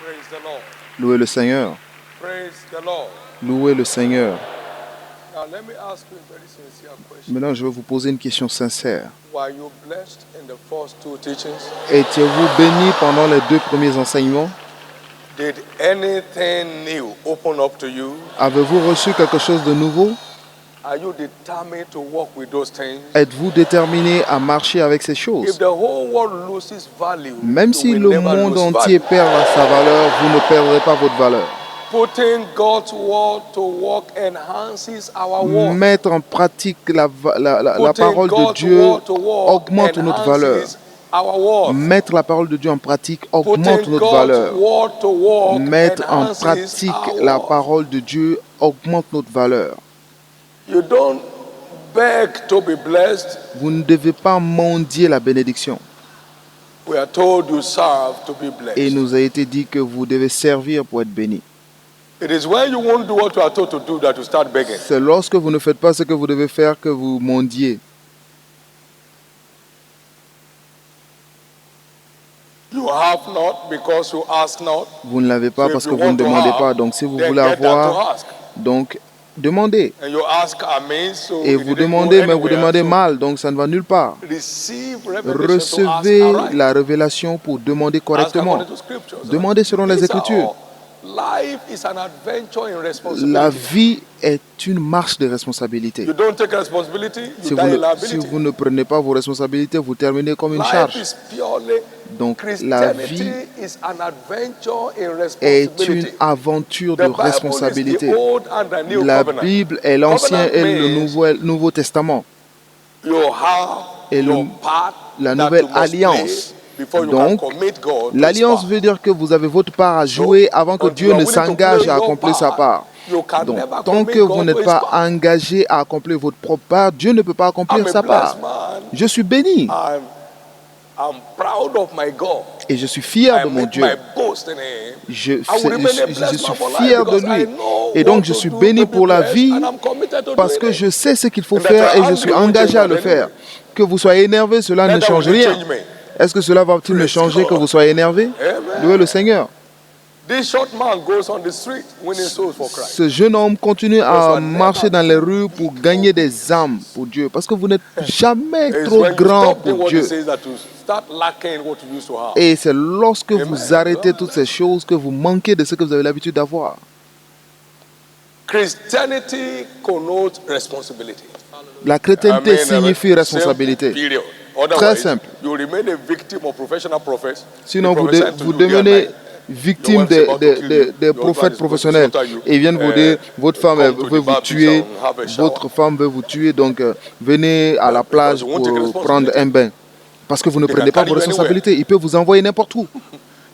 Praise the Lord. Louez le Seigneur. Praise the Lord. Louez le Seigneur. Now let me ask you a very sincere question. Maintenant, je vais vous poser une question sincère. Were you blessed in the first two teachings? Étiez-vous béni pendant les 2 premiers enseignements? Did anything new open up to you? Avez-vous reçu quelque chose de nouveau? Are you determined to walk with those things? Êtes-vous déterminé à marcher avec ces If choses? the whole world loses value, Même you si will le never monde lose entier value. perd sa valeur, vous ne perdrez pas votre valeur. Putting God's word to work enhances our worth. Mettre en pratique la Putting parole de God's Dieu word to work augmente notre valeur. enhances our worth. Mettre la parole de Dieu en pratique augmente Putting notre God's valeur. word to work Mettre en enhances pratique our la worth. parole de Dieu augmente notre valeur. You don't beg to be blessed. Vous ne devez pas mendier la bénédiction. We are told you serve to be Et il blessed. nous a été dit que vous devez servir pour être béni. It is when you won't do what you are told to do that you start begging. C'est lorsque vous ne faites pas ce que vous devez faire que vous mendiez. You have not because you ask not. Vous ne l'avez pas So if parce you que vous ne want to demandez have, pas. Donc si vous then voulez get that to avoir, ask. donc demandez. And you ask amiss, so Et it vous didn't go demandez, mais vous anywhere. demandez So mal, donc ça ne va nulle part. receive revelation to ask Recevez aright. la révélation pour demander Ask correctement. according to scriptures. Demandez selon les These are Écritures. all- Life is an adventure in La responsibility. vie est une marche de responsabilité. You don't take responsibility, Si you vous, die in ne, si liability. vous ne prenez pas vos responsabilités, vous terminez comme une Life charge. is purely Donc la Christianity vie is an adventure in est une responsibility. aventure The de Bible is responsabilité. the Old and the New La Covenant. Bible est l'Ancien Covenant et le means Nouveau Testament. You have Et your part la that nouvelle you must alliance. play before you Donc, can commit God to his l'alliance part. veut dire que vous avez votre part à jouer avant que until Dieu you are ne willing to s'engage play à your accomplir sa part, part. you can Donc, never tant commit que vous God n'êtes to his pas part. engagé à accomplir votre propre part, Dieu ne peut pas accomplir I'm a sa part. blessed man. Je suis béni I'm proud of my God. et je suis fier I de mon make Dieu. my boast in him. Je I will remain a blessed suis man for life fier de because I lui. know Et what donc, je to suis do béni to be pour la blessed, vie and I'm committed to parce doing que it. je sais ce qu'il faut And that faire you're et je suis angry won't engagé change à le that faire. anyway. Que vous soyez énervé, cela ne Neither change will it rien. change me. Est-ce que cela va-t-il me Praise changer God. que vous soyez énervé? Amen. Louez le Seigneur. This short man goes on the street winning souls for Christ. Ce jeune homme continue Because you à are marcher never dans les too rues pour gagner des âmes pour Dieu. Parce que vous n'êtes jamais It's trop when you grand stop doing pour what he Dieu. says that you start lacking what you used to have. Et c'est lorsque Amen. vous arrêtez toutes ces choses que vous manquez de ce que vous avez l'habitude d'avoir. Christianity connotes responsibility. La chrétienté signifie simple, responsabilité. period. Très Otherwise, simple. you remain a victim of professional prophets. Sinon, They vous, prophesy to vous you day and devenez night. victime Your wife is about to kill you. des Your prophètes husband is going to professionnels. slaughter you. Et ils viennent vous dire, votre femme elle Come to veut the vous barbecue tuer, and have a shower. votre femme veut vous tuer, donc venez à la Because plage you won't take pour prendre responsibility. un bain. Parce que vous ne They prenez can pas carry vos you anywhere. responsabilités. Il peut vous envoyer n'importe où.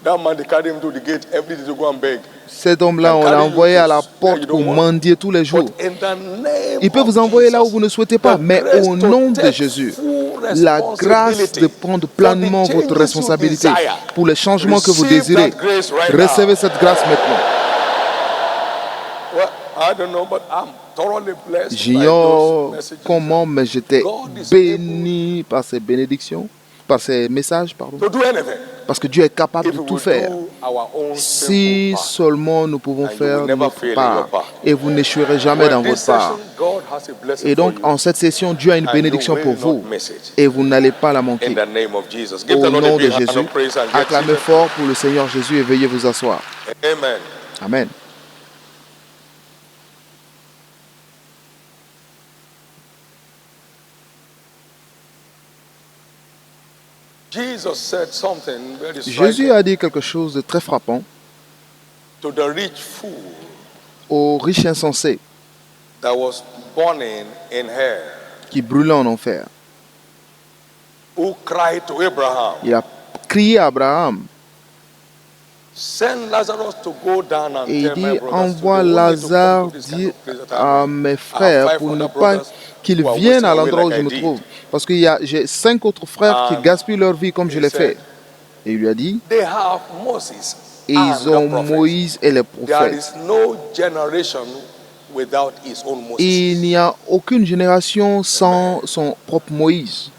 That man, they carry him to the gate every day to go and beg. Cet homme-là, on l'a envoyé à la porte pour mendier tous les jours. But in the name Il peut of vous envoyer là où Jesus, vous ne souhaitez pas, the mais grace au to nom de take Jésus, full la grâce responsibility de prendre for pleinement the votre changes responsabilité you desire. pour les changements que vous Receive désirez. that grace right Recevez now. cette grâce maintenant. Well, I don't know, but I'm thoroughly blessed by J'ignore those messages. comment, mais j'étais God is béni par ces bénédictions, par ces messages, pardon. To do anything. Parce que Dieu est capable If de we tout will faire. do our own Si simple part. seulement nous pouvons And you faire will never notre fail in part, your part. et vous n'échouerez jamais Well, dans this votre part. session, God has a blessing Et donc, for you, en cette session, Dieu a une and bénédiction you pour will vous, not miss it. et vous n'allez pas la manquer. In the name of Jesus. Give Au the Lord a nom de big hand Jésus, of praise and get acclamez seated. fort pour le Seigneur Jésus et veuillez vous asseoir. Amen. Amen. Jesus said something very Jésus striking a dit quelque chose de très frappant to the rich fool aux riches insensés that was burning in hell, qui brûlaient en enfer. who cried to Abraham, Il a crié à Abraham send Lazarus to go down and et il tell my dit, brothers envoie today, we need to Lazare come to this kind dire of place that à I'm in. mes I have frères 500 pour ne pas brothers qu'ils who are viennent à wasting away l'endroit où like je I me did. trouve. Parce que j'ai 5 autres frères qui And gaspillent leur vie comme je he l'ai said, fait. Et il lui a dit, They have Moses et and ils ont the prophets. Moïse et les There prophètes. is no generation without his own Moses. Et il n'y a aucune génération sans son propre Moïse.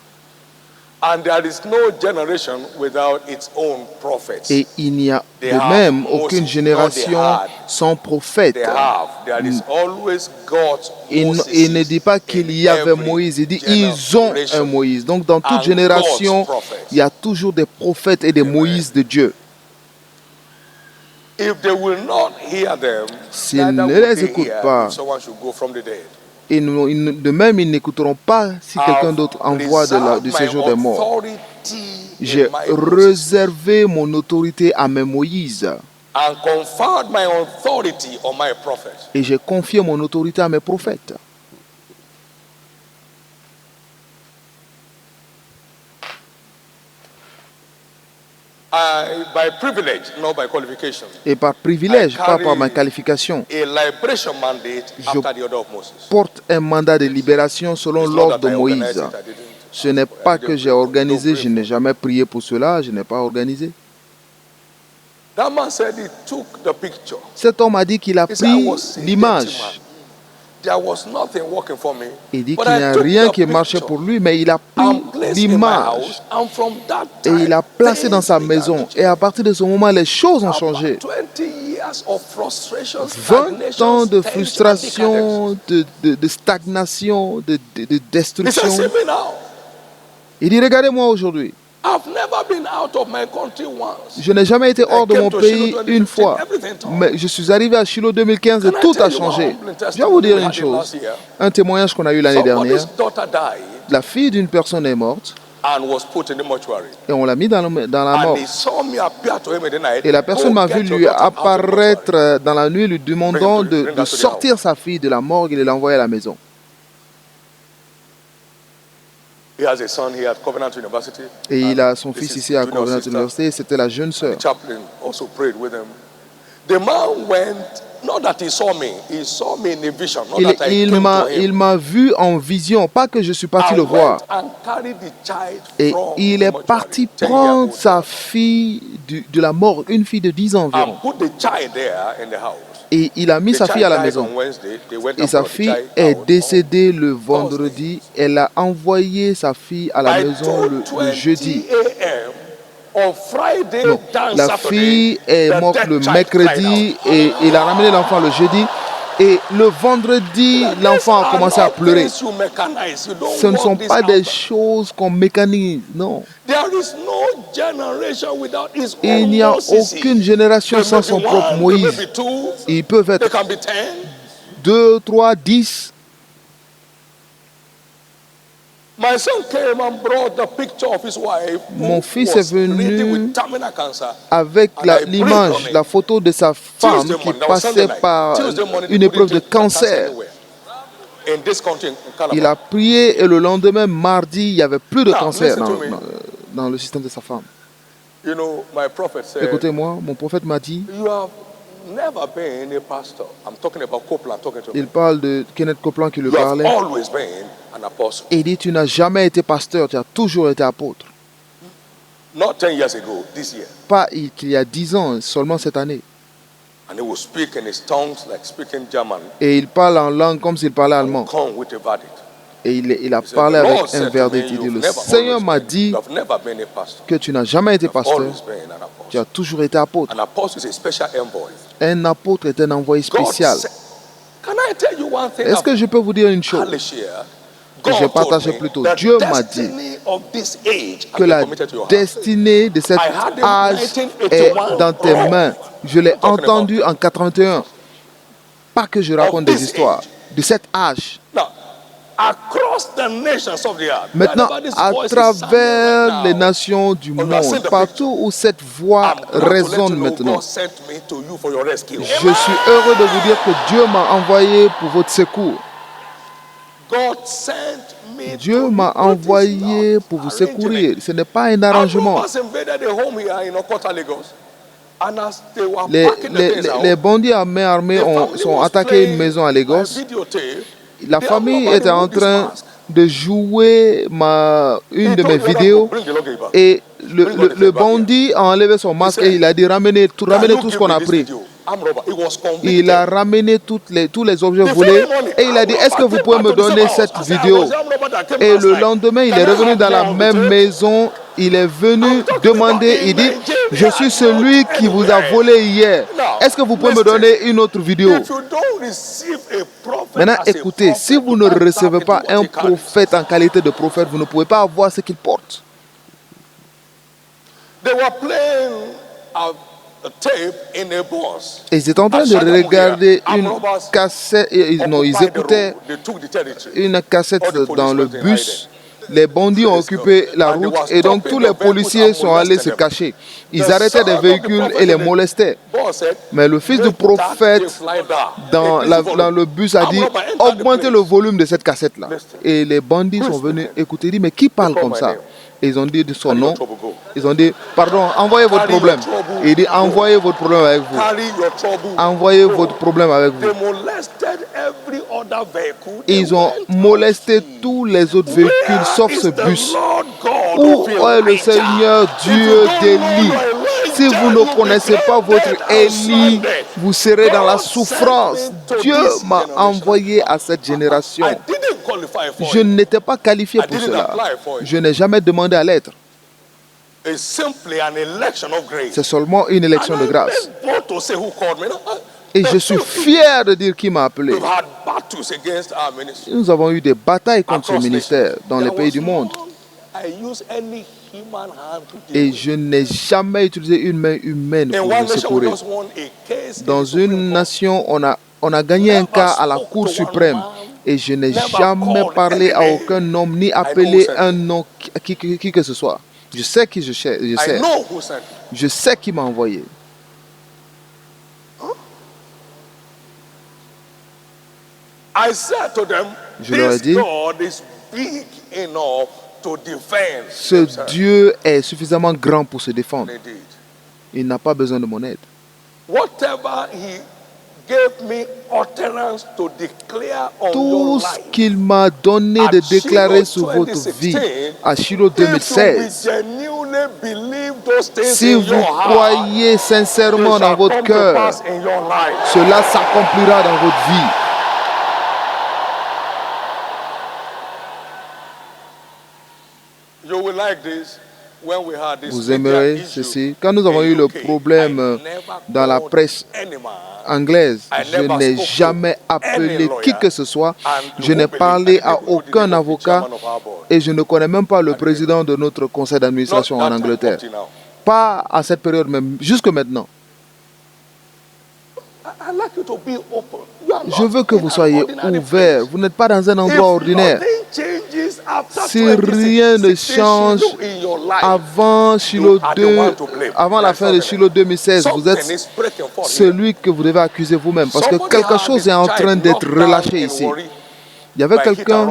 And there is no generation without its own prophets. Et il n'y a They de have même Moses. aucune No, génération they had. sans prophète. They have. There is always God's Moses Il ne dit pas qu'il y in avait every Moïse, il dit ils ont un generation. Moïse. Donc dans toute And génération, God's prophets. il y a toujours des prophètes et des Moïse de Dieu. If they will not hear them, S'ils neither ne will les they écoutent hear pas, if someone should go from the dead. et de même, ils n'écouteront pas si quelqu'un d'autre envoie du séjour des morts. J'ai réservé mon autorité à mes Moïse And conferred my authority on my prophet. et j'ai confié mon autorité à mes prophètes. By privilege, not by qualification. Et par privilège, I pas par ma carry qualification, A liberation mandate Je- after the order of Moses. porte un mandat de libération selon It's not l'ordre that de I organized Moïse. it, I didn't. Ce n'est pas que j'ai organisé, je n'ai jamais prié pour cela, je n'ai pas organisé. That man said he took the picture. Cet homme a dit qu'il a He said, I pris was seated, l'image. man. There was nothing working for me. Il dit But qu'il I n'y a took rien the qui marchait picture pour lui, mais il a pris and placed in my l'image house, and from that et time, il l'a placé dans sa things began maison. to Et à partir de ce moment, les choses ont changé. About 20 years of frustration, 20 ans de stagnation, frustration, de stagnation, de He said, destruction. see me now. Il dit, regardez-moi aujourd'hui. I've never been out of my country once. Je n'ai jamais été hors de mon pays une fois. Everything turned. Mais je suis arrivé à Shiloh 2015 et Can I tout tell a you changé. one humbling Je vais vous dire testimony we une had in last chose. year? Un témoignage qu'on a eu l'année Somebody's dernière. daughter died La fille d'une personne est morte and was put in the mortuary. et on l'a mis dans la And mort. he saw me appear to him in the night. Et la personne Go m'a get vu your lui daughter out of the mortuary. apparaître dans la nuit, lui demandant Bring her de to the sortir sa fille de la morgue et de l'envoyer à la maison. He has a son here at Covenant University. Et il And a son this fils is ici à junior Covenant sister. Université, c'était la jeune The sœur. chaplain also prayed with him. The man went, not that he saw me in a vision, not that I came to him. Il m'a vu en vision, pas que je suis parti I le voir. went and carried the child Et from il the est mortuary, parti 10 year prendre old, sa fille de la mort, une fille de 10 ans environ. and put the child there in the house. Et il a mis The sa fille à la child died maison. on Wednesday. They went Et and sa brought the fille child est out décédée le vendredi. Elle a envoyé sa fille à la by maison le jeudi. 2:20 a.m. on Friday. Non, down la Saturday, fille est the morte dead le child mercredi cried out. et il a ramené l'enfant le jeudi. Et le vendredi, l'enfant a commencé à pleurer. Ce ne sont pas des choses qu'on mécanise, non. Il n'y a aucune génération sans son propre Moïse. Ils peuvent être 2, 3, 10. Mon fils est venu avec l'image, la photo de sa femme qui passait par une épreuve de cancer. Il a prié et le lendemain, mardi, il n'y avait plus de cancer dans le système de sa femme. Écoutez-moi, mon prophète m'a dit, il parle de Kenneth Copeland qui le parlait, et il dit, tu n'as jamais été pasteur, tu as toujours été apôtre. Not 10 years ago, this year. Pas qu'il y a 10 ans, seulement cette année. And he will speak in his tongues like speaking German. Et il parle en langue comme s'il parlait allemand. Come with a verdict. Et il a He said, parlé "The avec Lord un said to verdict. me, Il dit, you've le never Seigneur always m'a been- dit you have never been a pastor. que tu n'as jamais été You have pasteur, always been an tu as apostle. toujours été apôtre. An apostle is a special envoy. Un apôtre est un envoyé God spécial. said- Can I tell you one thing? Est-ce que je peux vous dire une chose Hardly share? que God j'ai told partagé me plus tôt? the Dieu m'a dit destiny of this age has que been la committed to your hand. destinée de cet I had in âge 1981. est dans tes mains. Je l'ai entendu en 81. Pas que je raconte des histoires. De cet âge. Now, across the nations of the earth, Maintenant, wherever this à voice is travers sounding les right now, nations du you are seeing monde, the partout où cette voix I'm glad to let you résonne know maintenant, God sent me to you for your rescue. je suis heureux de vous dire que Dieu m'a envoyé pour votre secours. God sent me Dieu to m'a you. envoyé pour vous secourir. Ce n'est pas un arrangement. Arrangement. Invaded the home here in Okota, Lagos. And as they were Les, packing the things out, les bandits armés the family sont was attaqués playing une maison à Lagos. my videotape. La They famille have était en nobody train with this mask. de jouer une He de told mes the other vidéos people, bring the luggage back. et le bandit a enlevé son masque et il a dit ramenez tout Can ce you qu'on give a me this pris. video? Il a ramené tous les objets volés et il a dit, est-ce que vous pouvez me donner cette vidéo? Et le lendemain, il est revenu dans la même maison. Il est venu demander, il dit, je suis celui qui vous a volé hier. Est-ce que vous pouvez me donner une autre vidéo? Maintenant, écoutez, si vous ne recevez pas un prophète en qualité de prophète, vous ne pouvez pas avoir ce qu'il porte. Et ils étaient en train de regarder une cassette, non, ils écoutaient une cassette dans le bus. Les bandits ont occupé la route et donc tous les policiers sont allés se cacher. Ils arrêtaient des véhicules et les molestaient. Mais le fils du prophète dans le bus a dit, augmentez le volume de cette cassette-là. Et les bandits sont venus écouter. Il dit, mais qui parle comme ça? Et ils ont dit de son nom. Ils ont dit, pardon, envoyez votre problème. Et il dit, envoyez votre problème avec vous. Envoyez votre problème avec vous. Ils ont molesté tous les autres véhicules sauf ce bus. Où est le Seigneur Dieu d'Élie? Si vous ne connaissez pas votre Élie, vous serez dans la souffrance. Dieu m'a envoyé à cette génération. Je n'étais pas qualifié pour cela. Je n'ai jamais demandé à l'être. C'est seulement une élection de grâce. Et je suis fier de dire qui m'a appelé. Nous avons eu des batailles contre ce ministère dans les pays du monde. Et je n'ai jamais utilisé une main humaine pour me secourir. Dans une nation, on a gagné un cas à la Cour suprême. Et je n'ai jamais parlé à aucun homme ni appelé un nom qui que ce soit. Je sais qui je sais. Je sais qui m'a envoyé. Je leur ai dit, ce Dieu est suffisamment grand pour se défendre. Il n'a pas besoin de mon aide. Tout ce qu'il m'a donné de déclarer sur votre vie à Shiloh 2016, si vous croyez sincèrement dans votre cœur, cela s'accomplira dans votre vie. Vous aimerez ceci. Quand nous avons eu le problème dans la presse anglaise, je n'ai jamais appelé qui que ce soit. Je n'ai parlé à aucun avocat et je ne connais même pas le président de notre conseil d'administration en Angleterre. Pas à cette période même, jusque maintenant. Je veux que vous soyez ouverts. Vous n'êtes pas dans un endroit ordinaire. Si rien ne change avant Shiloh 2, avant la fin de Shiloh 2016, vous êtes celui que vous devez accuser vous-même. Parce que quelque chose est en train d'être relâché ici. Il y avait quelqu'un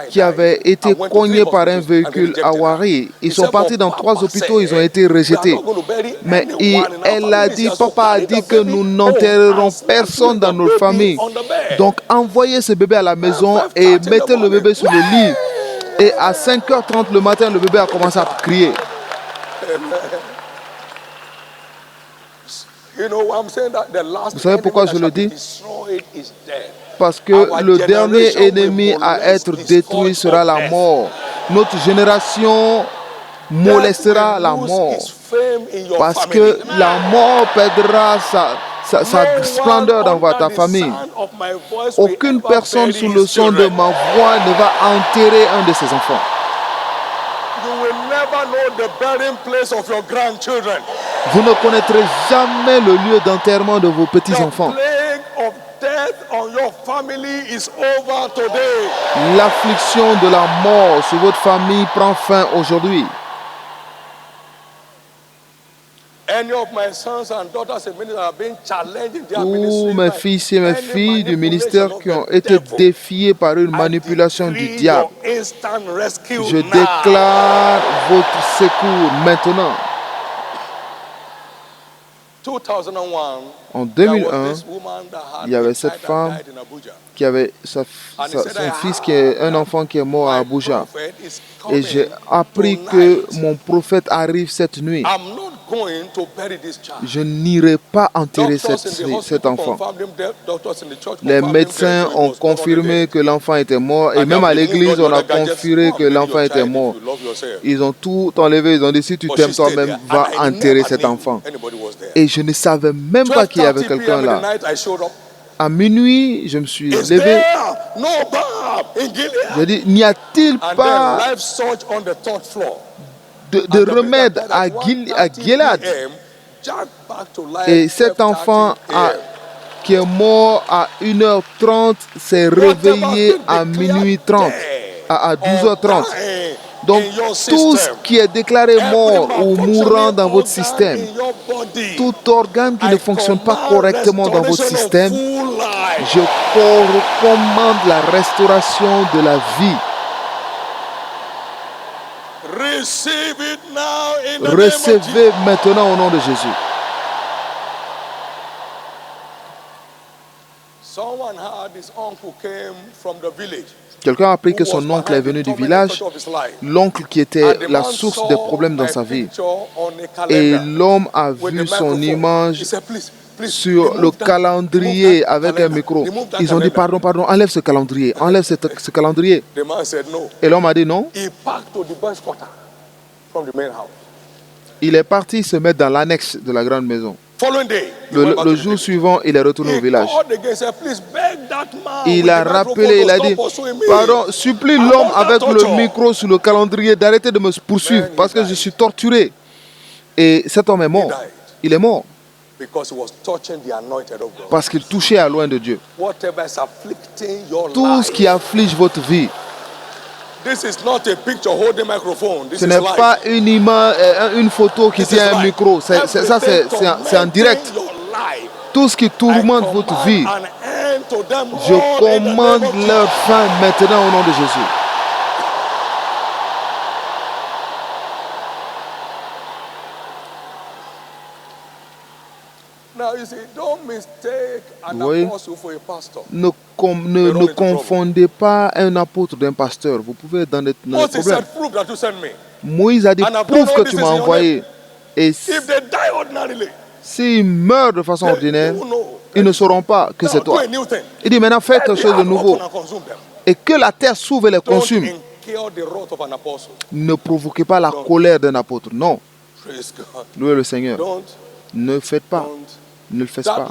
qui avait été cogné par un véhicule à Wari. Ils sont partis dans 3 hôpitaux, ils ont été rejetés. Mais elle a dit, papa a dit que nous n'enterrerons personne dans notre famille. Donc envoyez ce bébé à la maison et mettez le bébé sur le lit. Et à 5h30 le matin, le bébé a commencé à crier. Vous savez pourquoi je le dis? Parce que le dernier ennemi à être détruit sera la mort. Notre génération molestera la mort. Parce que la mort perdra sa splendeur dans ta famille. Aucune personne sous le son de ma voix ne va enterrer un de ses enfants. Vous ne connaîtrez jamais le lieu d'enterrement de vos petits-enfants. L'affliction de la mort sur votre famille prend fin aujourd'hui. Tous mes fils et mes filles du ministère qui ont été défiés par une manipulation du diable, je déclare votre secours maintenant. En 2001, il y avait cette femme qui avait son fils, qui est un enfant qui est mort à Abuja. Et j'ai appris que mon prophète arrive cette nuit. Je n'irai pas enterrer cet enfant. Les médecins ont confirmé que l'enfant était mort et même à l'église, on a confirmé que l'enfant était mort. Ils ont tout enlevé, ils ont dit si tu t'aimes toi-même, va enterrer cet enfant. Et je ne savais même pas qu'il y avait quelqu'un là. À minuit, je me suis levé. J'ai dit, n'y a-t-il pas de remède à Gilead? Et cet enfant qui est mort à 1h30 s'est réveillé à minuit 30, à 12h30. Donc, tout ce qui est déclaré mort ou mourant dans votre système, tout organe qui ne fonctionne pas correctement dans votre système, je recommande la restauration de la vie. Recevez maintenant au nom de Jésus. Quelqu'un a appris que son oncle est venu du village, l'oncle qui était la source des problèmes dans sa vie. Et l'homme a vu son image sur le calendrier avec un micro. Ils ont dit pardon, enlève ce calendrier, enlève ce calendrier. Et l'homme a dit non. Il est parti se mettre dans l'annexe de la grande maison. Le jour suivant, il est retourné au village. Il a rappelé, il a dit, pardon, supplie l'homme avec le micro sur le calendrier d'arrêter de me poursuivre parce que je suis torturé. Et cet homme est mort. Il est mort. Parce qu'il touchait à loin de Dieu. Tout ce qui afflige votre vie. Ce n'est pas une image, une photo qui tient un micro. C'est en direct. Tout ce qui tourmente votre vie, je commande leur fin maintenant au nom de Jésus. Oui. Ne confondez pas un apôtre d'un pasteur. Vous pouvez être dans des problèmes. Moïse a dit, prouve que tu m'as envoyé. Et s'ils meurent de façon ordinaire, ils ne sauront pas que c'est toi. Il dit, maintenant fais quelque chose de nouveau. Et que la terre s'ouvre et les consume. Ne provoquez pas la colère d'un apôtre. Non. Louez le Seigneur. Ne faites pas. Ne le faites pas.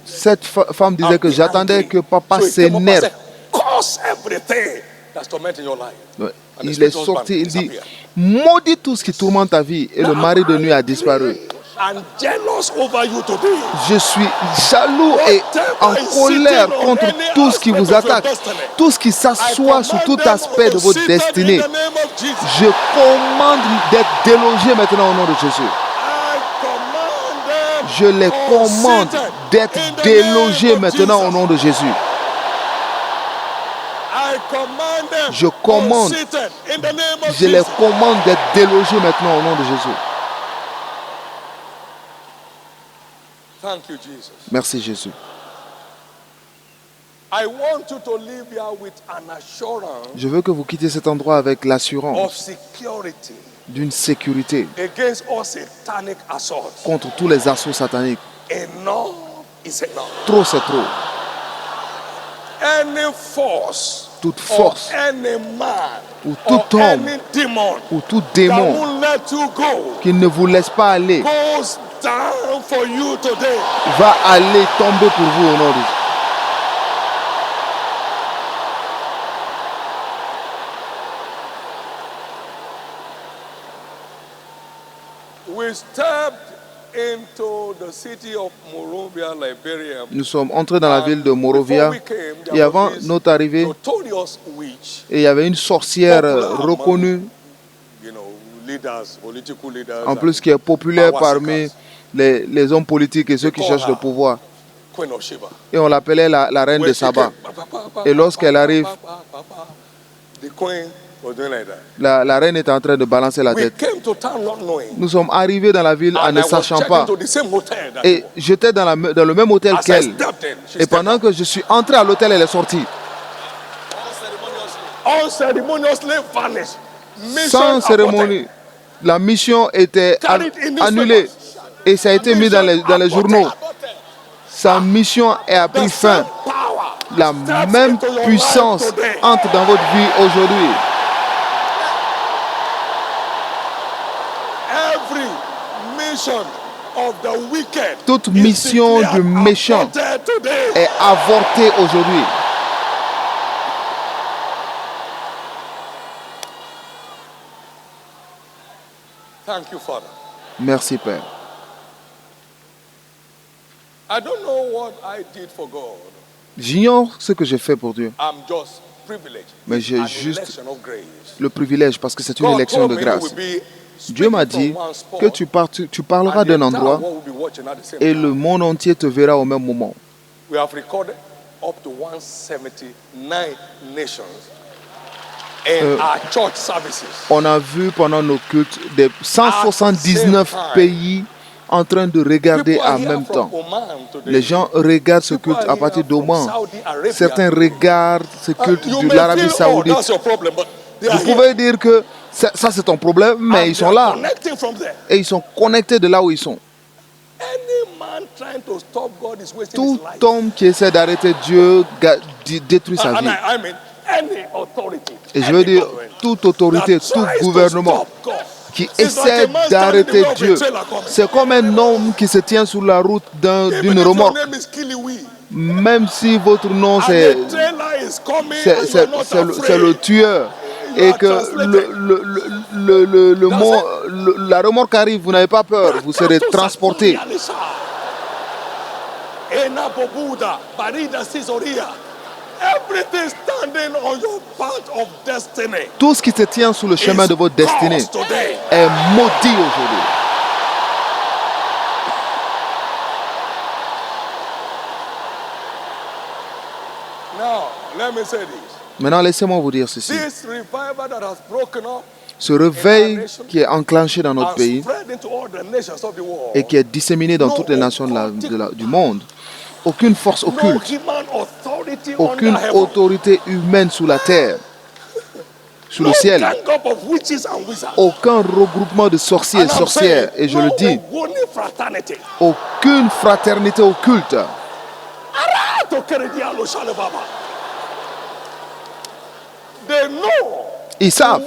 Cette femme disait que j'attendais que papa s'énerve. Il est sorti, il dit, maudit tout ce qui tourmente ta vie. Et le mari de nuit a disparu. Je suis jaloux et en colère contre tout ce qui vous attaque, tout ce qui s'assoit sur tout aspect de votre destinée. Je commande d'être délogé maintenant au nom de Jésus. Je les commande d'être délogés maintenant au nom de Jésus. Je les commande d'être délogés maintenant au nom de Jésus. Merci Jésus. Je veux que vous quittiez cet endroit avec l'assurance d'une sécurité contre tous les assauts sataniques. Trop, c'est trop. Toute force ou tout homme ou tout démon qui ne vous laisse pas aller va aller tomber pour vous au nom de Dieu. Nous sommes entrés dans la ville de Morovia et avant notre arrivée, il y avait une sorcière reconnue, en plus qui est populaire parmi les hommes politiques et ceux qui cherchent le pouvoir. Et on l'appelait la reine de Saba. Et lorsqu'elle arrive, la reine était en train de balancer la tête. Nous sommes arrivés dans la ville en ne sachant pas. Et j'étais dans le même hôtel qu'elle. Et pendant que je suis entré à l'hôtel, elle est sortie. Sans cérémonie, la mission était annulée et ça a été mis dans les journaux. Sa mission a pris fin. La même puissance entre dans votre vie aujourd'hui. Toute mission du méchant est avortée aujourd'hui. Merci, Père. J'ignore ce que j'ai fait pour Dieu. Mais j'ai juste le privilège parce que c'est une élection de grâce. Dieu m'a dit que tu parleras d'un endroit et le monde entier te verra au même moment. On a vu pendant nos cultes des 179 pays en train de regarder en même temps. Les gens regardent ce culte à partir d'Oman. Certains regardent ce culte de l'Arabie Saoudite. Vous pouvez dire que ça c'est ton problème, mais ils sont là. Et ils sont connectés de là où ils sont. Tout homme qui essaie d'arrêter Dieu détruit sa vie. Et je veux dire, toute autorité, tout gouvernement qui essaie d'arrêter Dieu, c'est comme un homme qui se tient sur la route d'une remorque. Même si votre nom c'est le tueur et que la remorque arrive, vous n'avez pas peur, vous serez transporté. Tout ce qui se tient sur le chemin de votre destinée est maudit aujourd'hui. Maintenant, laissez-moi vous dire ceci. Ce réveil qui est enclenché dans notre pays et qui est disséminé dans toutes les nations du monde, aucune force occulte, aucune autorité humaine sous la terre, sous le ciel, aucun regroupement de sorciers et sorcières, et je le dis, aucune fraternité occulte. Ils savent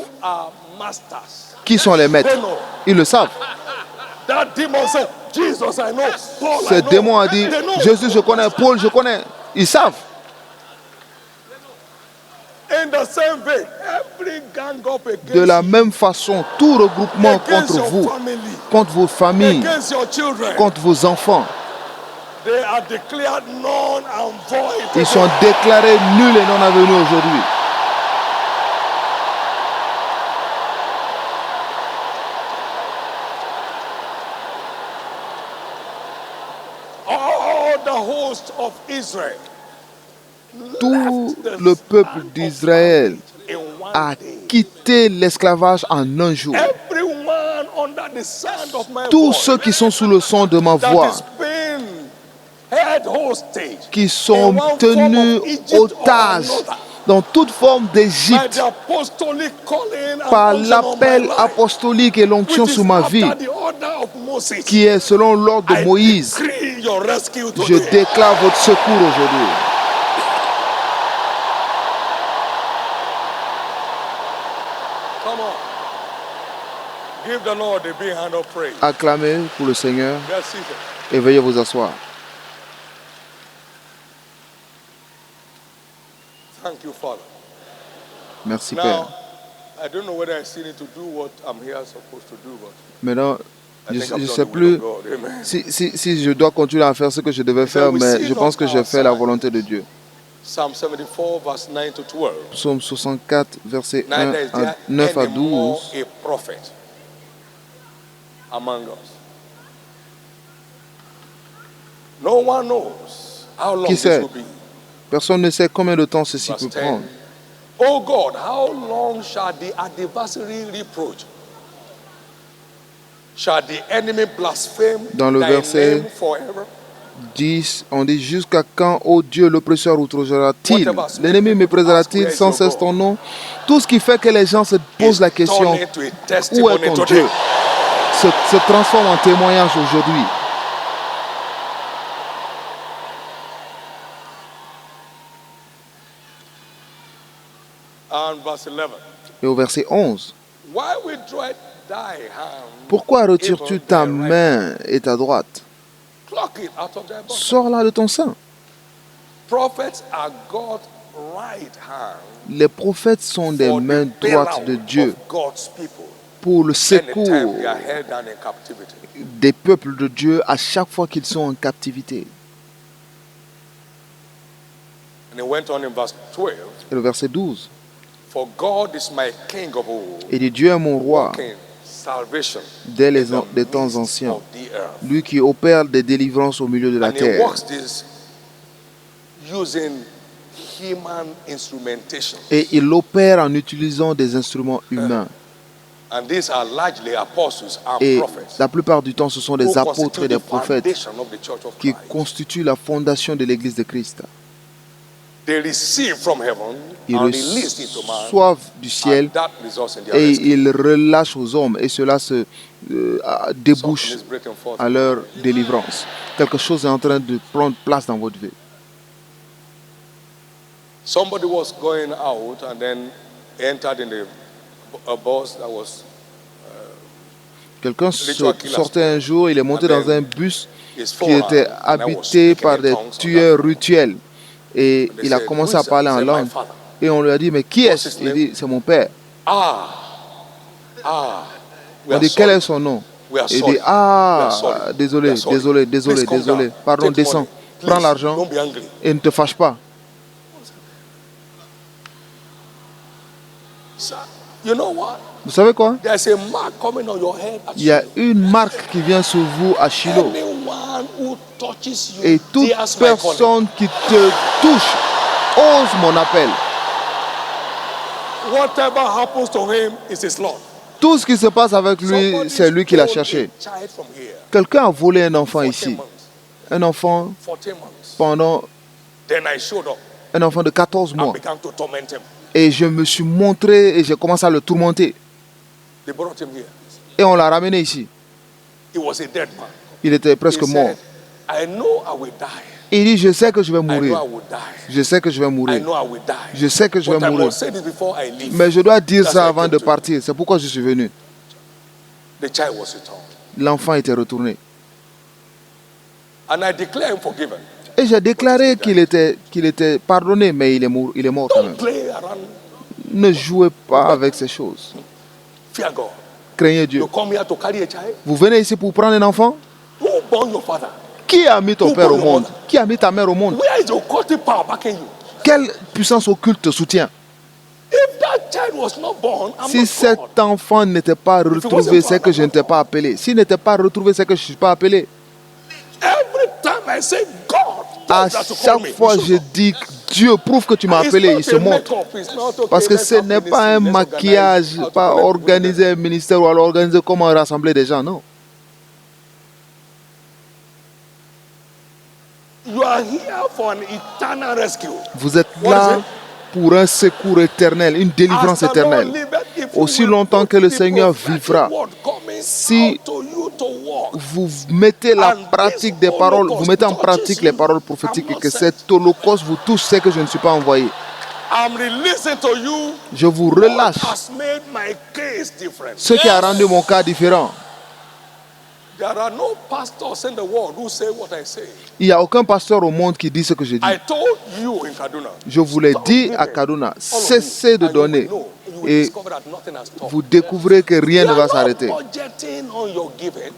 qui sont les maîtres. Ils le savent. Ce démon a dit, Jésus je connais, Paul je connais. Ils savent. De la même façon, tout regroupement contre vous, contre vos familles, contre vos enfants, ils sont déclarés nuls et non avenus aujourd'hui. Tout le peuple d'Israël a quitté l'esclavage en un jour. Tous ceux qui sont sous le son de ma voix, qui sont tenus otages dans toute forme d'Égypte, par l'appel apostolique et l'onction sur ma vie, qui est selon l'ordre de Moïse, je déclare votre secours aujourd'hui. Acclamez pour le Seigneur et veuillez vous asseoir. Merci Père. Maintenant, je ne sais plus si je dois continuer à faire ce que je devais faire, mais je pense que j'ai fait la volonté de Dieu. Psaume 64, versets 9 à 12. Qui sait? Personne ne sait combien de temps ceci peut prendre. Oh God, how long shall the adversary reproach? Shall the enemy blaspheme Dans le thy verset name forever? On dit jusqu'à quand, ô Dieu, l'oppresseur outragera-t-il? L'ennemi méprisera-t-il sans cesse ton nom? Tout ce qui fait que les gens se posent la question, où est ton Dieu, se transforme en témoignage aujourd'hui. Et au verset 11, pourquoi retires-tu ta main et ta droite? Sors-la de ton sein. Les prophètes sont des mains droites de Dieu pour le secours des peuples de Dieu à chaque fois qu'ils sont en captivité. Et le verset 12. Et dit, Dieu est mon roi dès les temps anciens, lui qui opère des délivrances au milieu de la terre. Et il opère en utilisant des instruments humains. Et la plupart du temps, ce sont des apôtres et des prophètes qui constituent la fondation de l'Église de Christ. Ils reçoivent du ciel et ils relâchent aux hommes et cela se débouche à leur délivrance. Quelque chose est en train de prendre place dans votre vie. Somebody was going out and then entered in a bus that was quelqu'un sortait un jour, il est monté dans un bus qui était habité par des tueurs rituels. Et il a commencé à parler en langue. Et on lui a dit, mais qui est-ce? Il dit, c'est mon père. On dit, quel est son nom? Il dit, désolé. Pardon, descends. Prends l'argent et ne te fâche pas. Vous savez quoi? Il y a une marque qui vient sur vous à Shiloh. Et toute personne qui te touche ose mon appel. Tout ce qui se passe avec lui, c'est lui qui l'a cherché. Quelqu'un a volé un enfant ici. Un enfant de 14 mois. Et je me suis montré et j'ai commencé à le tourmenter. Et on l'a ramené ici. Il était presque mort. Il dit, je sais que je vais mourir. Je sais que je vais mourir. Je sais que je vais mourir. Mais je dois dire ça avant de partir. C'est pourquoi je suis venu. L'enfant était retourné. Et j'ai déclaré qu'il était pardonné, mais il est mort quand même. Ne jouez pas avec ces choses. Craignez Dieu. Vous venez ici pour prendre un enfant? Qui a mis ton père au monde? Qui a mis ta mère au monde? Quelle puissance occulte te soutient? Si cet enfant n'était pas retrouvé, c'est que je n'étais pas appelé. S'il n'était pas retrouvé, c'est que je ne suis pas appelé. À chaque fois, je dis, Dieu prouve que tu m'as appelé, il se montre. Parce que ce n'est pas un maquillage, pas organiser un ministère ou alors organiser comment rassembler des gens, non. Vous êtes là pour un secours éternel, une délivrance éternelle. Aussi longtemps que le Seigneur vivra, si vous mettez la pratique des paroles, vous mettez en pratique les paroles prophétiques et que cet holocauste vous touche, c'est que je ne suis pas envoyé. Je vous relâche ce qui a rendu mon cas différent. Il n'y a aucun pasteur au monde qui dit ce que je dis. Je vous l'ai dit à Kaduna, cessez de donner et vous découvrez que rien ne va s'arrêter.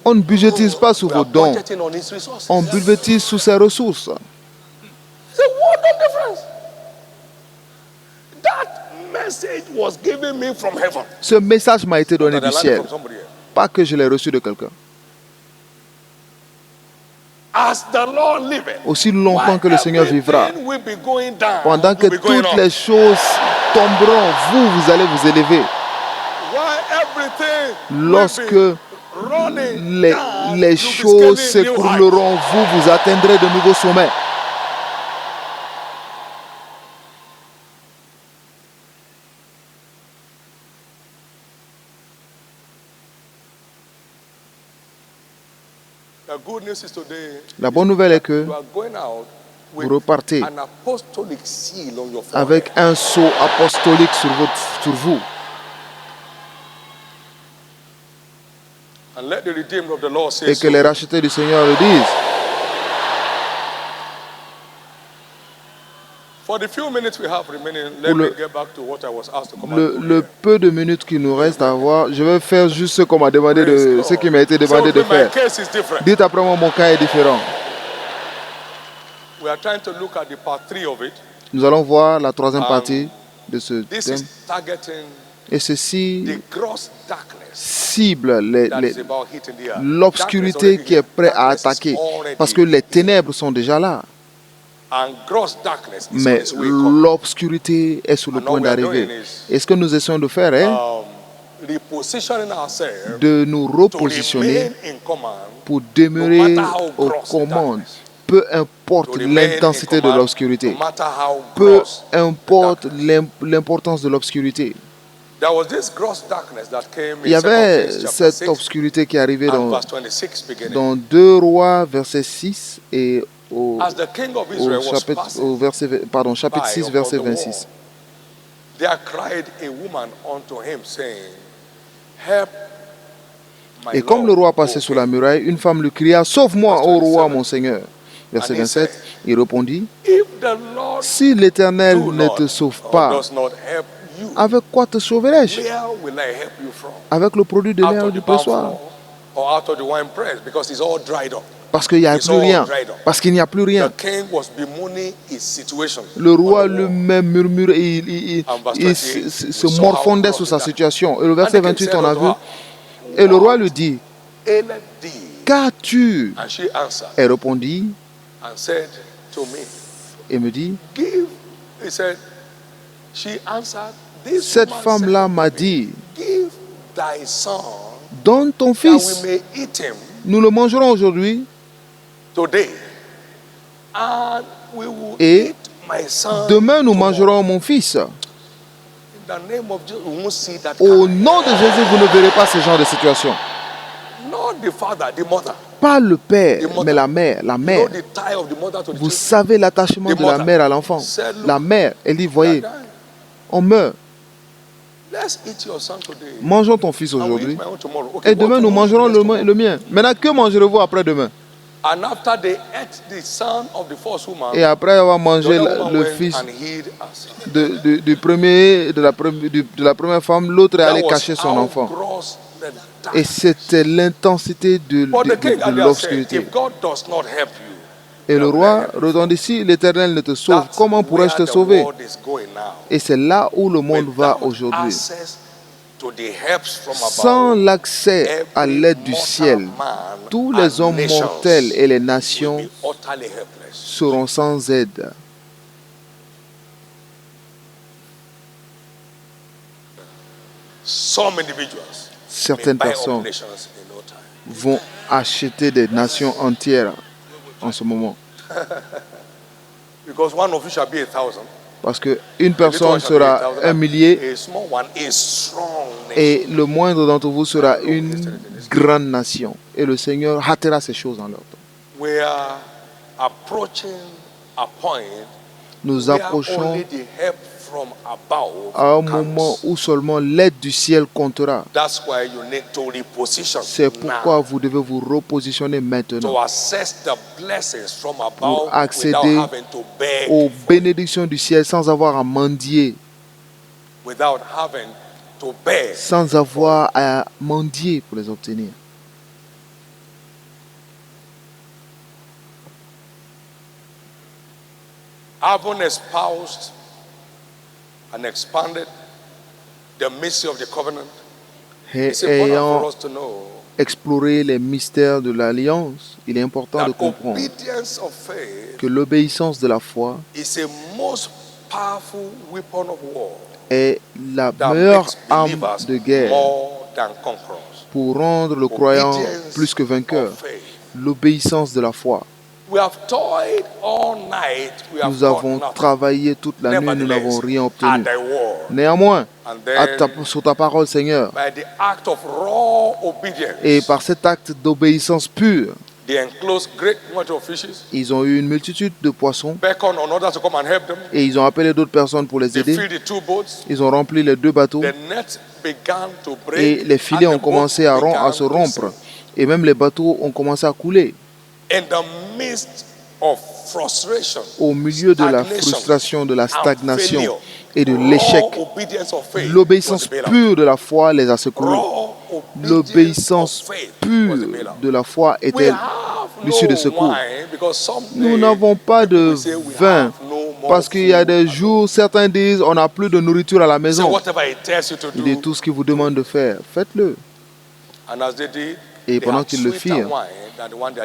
On ne budgétise pas sur vos dons, on budgétise sur ses ressources. Ce message m'a été donné du ciel, pas que je l'ai reçu de quelqu'un. Aussi longtemps que le Seigneur vivra, pendant que toutes les choses tomberont, vous allez vous élever. Lorsque les choses s'écrouleront, vous atteindrez de nouveaux sommets. La bonne nouvelle est que vous repartez avec un sceau apostolique sur vous. Et que les rachetés du Seigneur le disent. Pour le peu de minutes qu'il nous reste à voir, je vais faire juste ce qu'on m'a demandé ce qui m'a été demandé de faire. Dites après moi, mon cas est différent. Nous allons voir la troisième partie de ce thème. Et ceci cible l'obscurité qui est prête à attaquer. Parce que les ténèbres sont déjà là. Mais l'obscurité est sur le point d'arriver. Et ce que nous essayons de faire est de nous repositionner pour demeurer aux commandes. Peu importe l'intensité de l'obscurité, peu importe l'importance de l'obscurité. Il y avait cette obscurité qui est arrivée dans 2 Rois, verset 6 et chapitre 6, verset 26. Et comme le roi passait sous la muraille, une femme lui cria, « Sauve-moi, ô roi, mon Seigneur !» Verset 27, il répondit, « Si l'Éternel ne te sauve pas, avec quoi te sauverai-je? Avec le produit de l'air du pressoir. Parce qu'il n'y a plus rien. Parce qu'il n'y a plus rien. Le roi lui-même murmurait, il se morfondait sur sa situation. Et le verset 28, on a vu. Et le roi lui dit, qu'as-tu? Elle répondit et me dit, cette femme-là m'a dit, donne ton fils, nous le mangerons aujourd'hui et demain nous mangerons mon fils. Au nom de Jésus, vous ne verrez pas ce genre de situation. Pas le père, mais la mère. La mère. Vous savez l'attachement de la mère à l'enfant. La mère, elle dit, voyez, on meurt. Mangeons ton fils aujourd'hui. Et demain, nous mangerons le mien. Maintenant, que mangerez-vous après-demain? Et après avoir mangé le fils de la première femme, l'autre est allé cacher son enfant. Et c'était l'intensité de l'obscurité. Et le roi répondit, si l'Éternel ne te sauve, comment pourrais-je te sauver? Et c'est là où le monde va aujourd'hui. Sans l'accès à l'aide du ciel, tous les hommes mortels et les nations seront sans aide. Certaines personnes vont acheter des nations entières en ce moment. Parce qu'une personne sera 1 millier et le moindre d'entre vous sera une grande nation. Et le Seigneur hâtera ces choses en leur temps. Nous approchons à un moment où seulement l'aide du ciel comptera. C'est pourquoi vous devez vous repositionner maintenant pour accéder aux bénédictions du ciel sans avoir à mendier. Sans avoir à mendier pour les obtenir. Having espoused and expanded the mystery of the covenant, ayant exploré les mystères de l'alliance, il est important de comprendre que l'obéissance de la foi est la meilleure arme de guerre pour rendre le croyant plus que vainqueur. L'obéissance de la foi. Nous avons travaillé toute la nuit, nous n'avons rien obtenu. Néanmoins, sur ta parole, Seigneur, et par cet acte d'obéissance pure, ils ont eu une multitude de poissons et ils ont appelé d'autres personnes pour les aider. Ils ont rempli les 2 bateaux et les filets ont commencé à se rompre et même les bateaux ont commencé à couler. Au milieu de la frustration, de la stagnation et de l'échec, l'obéissance pure de la foi les a secoués. L'obéissance pure de la foi était l'issue de secours. Nous n'avons pas de vin parce qu'il y a des jours, certains disent on n'a plus de nourriture à la maison. Il dit tout ce qu'il vous demande de faire, faites-le. Et pendant qu'ils le firent,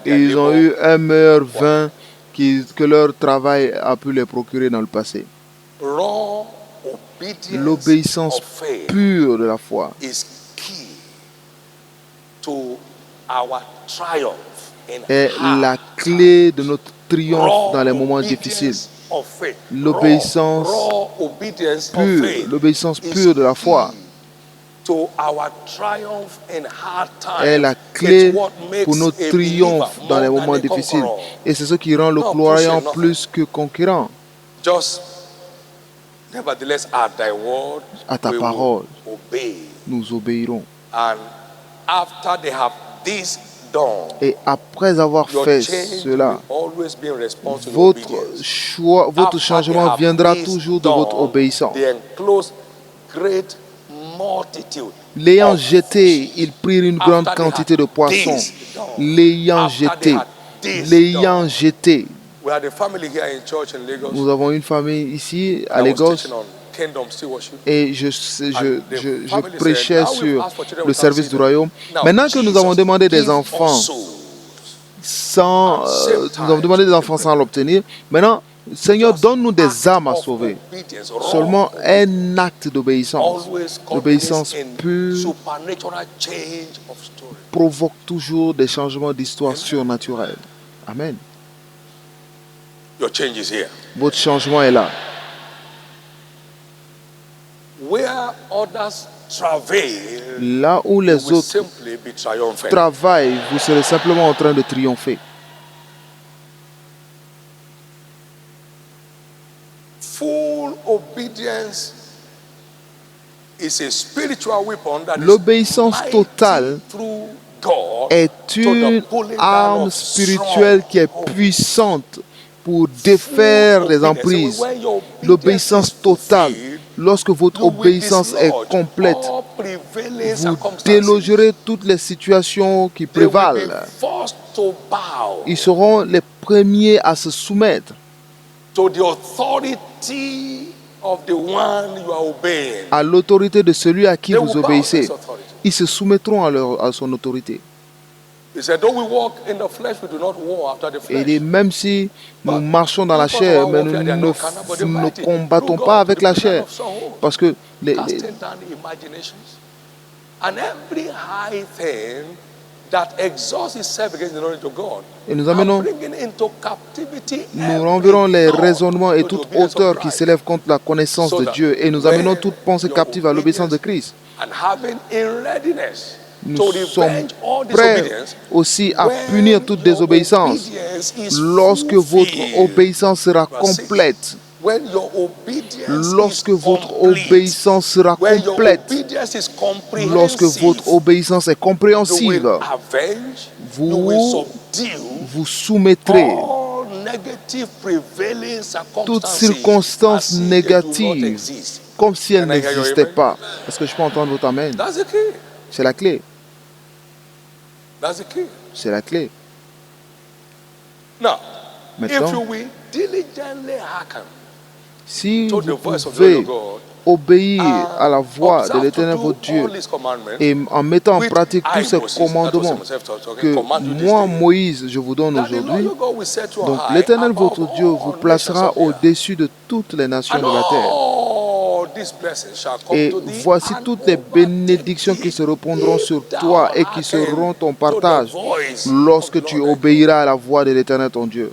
ils ont eu un meilleur vin que leur travail a pu les procurer dans le passé. L'obéissance pure de la foi est la clé de notre triomphe dans les moments difficiles. L'obéissance pure de la foi est la clé pour notre triomphe dans les moments difficiles. Et c'est ce qui rend le croyant plus que conquérant. À ta parole, nous obéirons. Et après avoir fait cela, votre changement viendra toujours de votre obéissance. L'ayant jeté, ils prirent une grande quantité de poissons. L'ayant jeté. Nous avons une famille ici à Lagos et je prêchais sur le service du royaume. Maintenant que nous avons demandé des enfants sans l'obtenir, maintenant, Seigneur, donne-nous des âmes à sauver. Seulement un acte d'obéissance. L'obéissance pure provoque toujours des changements d'histoire surnaturelle. Amen. Votre changement est là. Là où les autres travaillent, vous serez simplement en train de triompher. L'obéissance totale est une arme spirituelle qui est puissante pour défaire les emprises. L'obéissance totale, lorsque votre obéissance est complète, vous délogerez toutes les situations qui prévalent. Ils seront les premiers à se soumettre à l'autorité de celui à qui vous obéissez. Ils se soumettront à son autorité. Et même si nous marchons dans la chair, mais nous ne combattons pas avec la chair. Parce que et nous renverrons les raisonnements et toute hauteur qui s'élève contre la connaissance de Dieu. Et nous amenons toute pensée captive à l'obéissance de Christ. Nous sommes prêts aussi à punir toute désobéissance lorsque votre obéissance sera complète. Lorsque votre obéissance sera complète, lorsque votre obéissance est compréhensive, vous soumettrez toutes circonstances négatives comme si elles n'existaient pas. Est-ce que je peux entendre votre amen? C'est la clé. C'est la clé. Maintenant, si vous pouvez obéir à la voix de l'Éternel votre Dieu et en mettant en pratique tous ces commandements que moi, Moïse, je vous donne aujourd'hui, donc l'Éternel votre Dieu vous placera au-dessus de toutes les nations de la terre. Et voici toutes les bénédictions qui se répondront sur toi et qui seront ton partage lorsque tu obéiras à la voix de l'Éternel ton Dieu.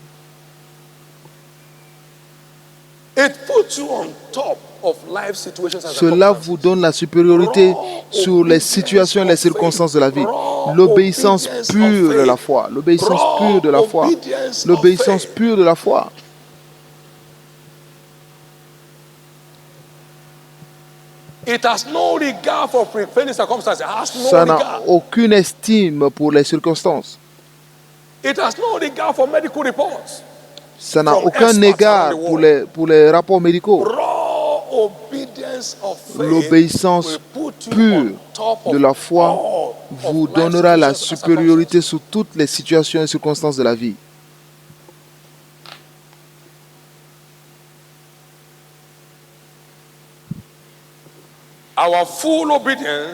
Cela vous donne la supériorité sur les situations et les circonstances de la vie. L'obéissance pure de la foi. L'obéissance pure de la foi. L'obéissance pure de la foi. Ça n'a aucune estime pour les circonstances. Ça n'a aucun égard pour les rapports médicaux. L'obéissance pure de la foi vous donnera la supériorité sur toutes les situations et circonstances de la vie.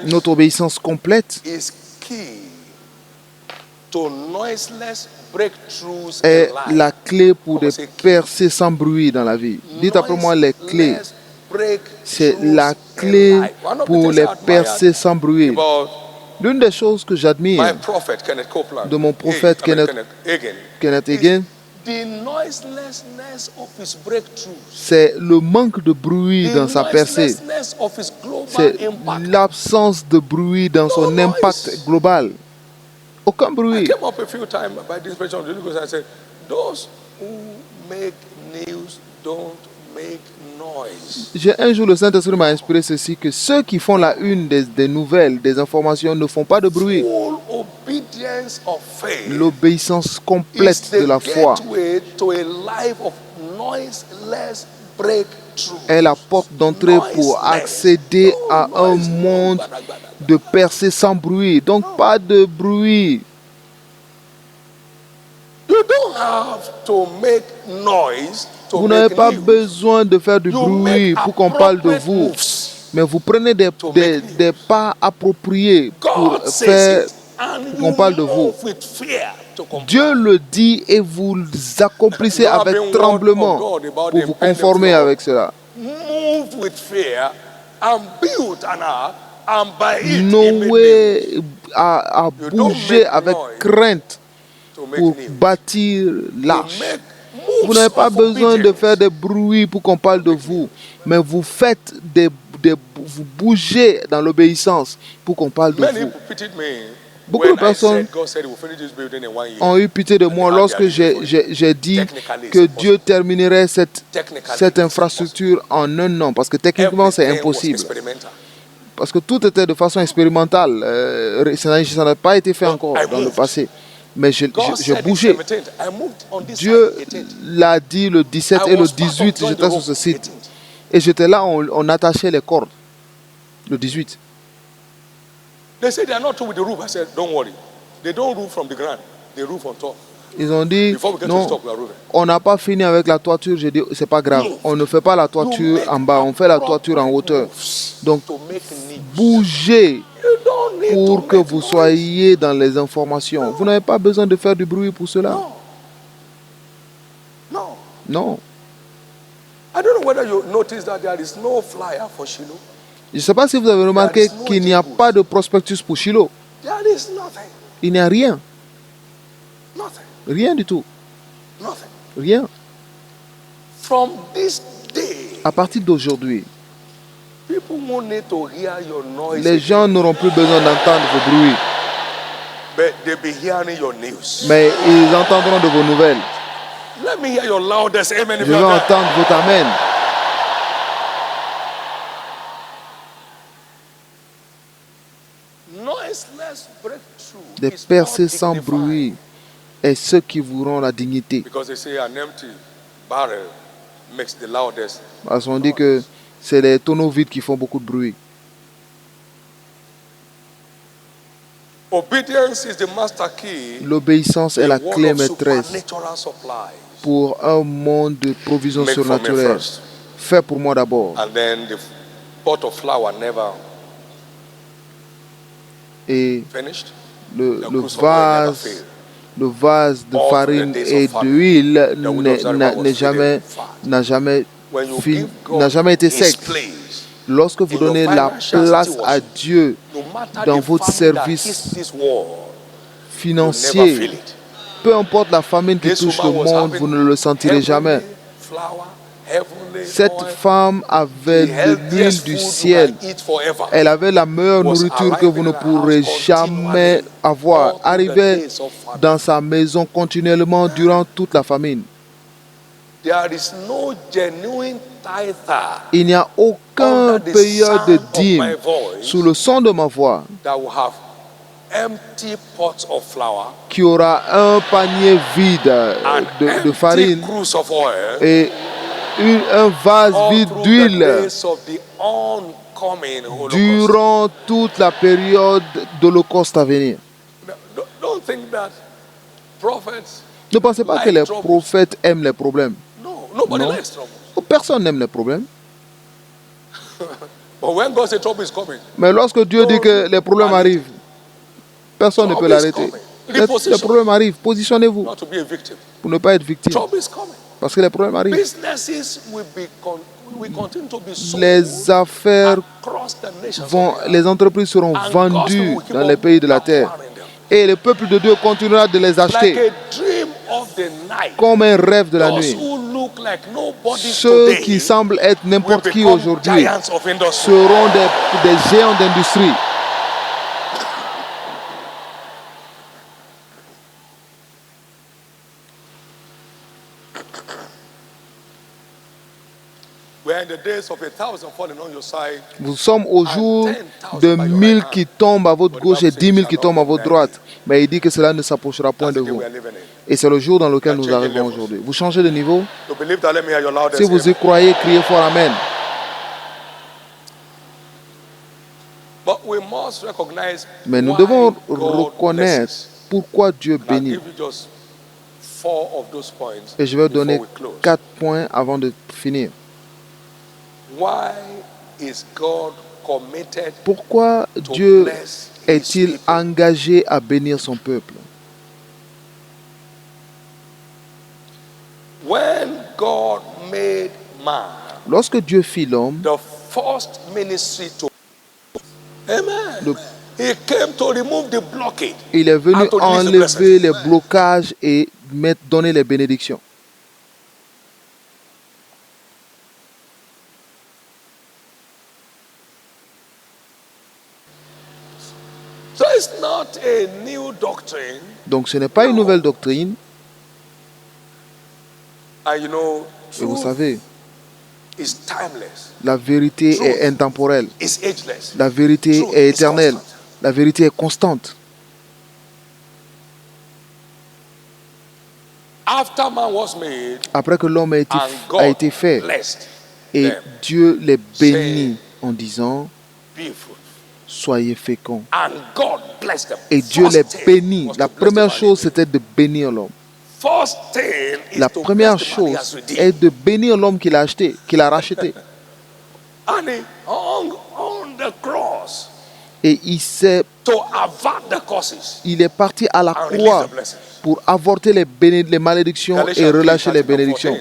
Notre obéissance complète est la clé pour des percées sans bruit dans la vie. Dites après moi les clés. C'est la clé pour les percées sans bruit. L'une des choses que j'admire de mon prophète Kenneth Hagin, c'est le manque de bruit dans sa percée. C'est l'absence de bruit dans son impact global. Aucun bruit. Un jour, le Saint-Esprit m'a inspiré ceci, que ceux qui font la une des nouvelles, des informations, ne font pas de bruit. L'obéissance complète de la foi est la porte d'entrée pour accéder à un monde de percée sans bruit. Donc, pas de bruit. Vous n'avez pas besoin de faire du bruit pour qu'on parle de vous. Mais vous prenez des pas appropriés pour faire qu'on parle de vous. Dieu le dit et vous accomplissez avec tremblement pour vous conformer avec cela. Noé a bougé avec crainte pour bâtir l'arche. Vous n'avez pas besoin de faire des bruits pour qu'on parle de vous, mais vous faites vous bougez dans l'obéissance pour qu'on parle de vous. Beaucoup de personnes ont eu pitié de moi lorsque j'ai dit que Dieu terminerait cette infrastructure en un an, parce que techniquement c'est impossible. Parce que tout était de façon expérimentale. Ça n'a pas été fait encore dans le passé. Mais j'ai bougé. Dieu l'a dit le 17 et le 18, j'étais sur ce site. Et j'étais là, on attachait les cordes. Le 18. Ils ont dit, non, on n'a pas fini avec la toiture. J'ai dit, c'est pas grave. On ne fait pas la toiture en bas, on fait la toiture en hauteur. Donc, bougez pour que vous soyez dans les informations. Vous n'avez pas besoin de faire du bruit pour cela. Non. Je ne sais pas si vous avez remarqué qu'il n'y a pas de prospectus pour Shiloh. Il n'y a rien. Rien du tout. Rien. À partir d'aujourd'hui, les gens n'auront plus besoin d'entendre vos bruits. Mais ils entendront de vos nouvelles. Je vais entendre votre amen. Des percées sans bruit est ce qui vous rend la dignité. Parce qu'on dit que c'est les tonneaux vides qui font beaucoup de bruit. L'obéissance est la clé maîtresse pour un monde de provisions surnaturelles. Fais pour moi d'abord. Et le vase de farine et d'huile n'a jamais été sec. Lorsque vous donnez la place à Dieu dans votre service financier, peu importe la famine qui touche le monde, vous ne le sentirez jamais. Cette femme avait de l'huile du ciel. Elle avait la meilleure nourriture que vous ne pourrez jamais avoir. Arrivait dans sa maison continuellement durant toute la famine. Il n'y a aucun payeur de dîmes sous le son de ma voix qui aura un panier vide de farine et un vase vide d'huile durant toute la période d'Holocauste à venir. Ne pensez pas que les prophètes aiment les problèmes. Non. Personne n'aime les problèmes. Mais lorsque Dieu dit que les problèmes arrivent, personne ne peut l'arrêter. Les problèmes arrivent. Positionnez-vous pour ne pas être victime. Parce que les problèmes arrivent. Les affaires les entreprises seront vendues dans les pays de la terre. Et le peuple de Dieu continuera de les acheter comme un rêve de la nuit. Ceux qui semblent être n'importe qui aujourd'hui seront des géants d'industrie. Nous sommes au jour de 1000 qui tombent à votre gauche et 10 000 qui tombent à votre droite. Mais il dit que cela ne s'approchera point de vous. Et c'est le jour dans lequel nous arrivons aujourd'hui. Vous changez de niveau? Si vous y croyez, criez fort Amen. Mais nous devons reconnaître pourquoi Dieu bénit. Et je vais donner 4 points avant de finir. Pourquoi Dieu est-il engagé à bénir son peuple? Lorsque Dieu fit l'homme, il est venu enlever les blocages et donner les bénédictions. Donc ce n'est pas une nouvelle doctrine. Et vous savez, la vérité est intemporelle. La vérité est éternelle. La vérité est constante. Après que l'homme a été fait, et Dieu les bénit en disant: soyez féconds. Et Dieu les bénit. La première chose, c'était de bénir l'homme. La première chose est de bénir l'homme qu'il a acheté, qu'il a racheté. Et il est parti à la croix pour avorter les malédictions et relâcher les bénédictions.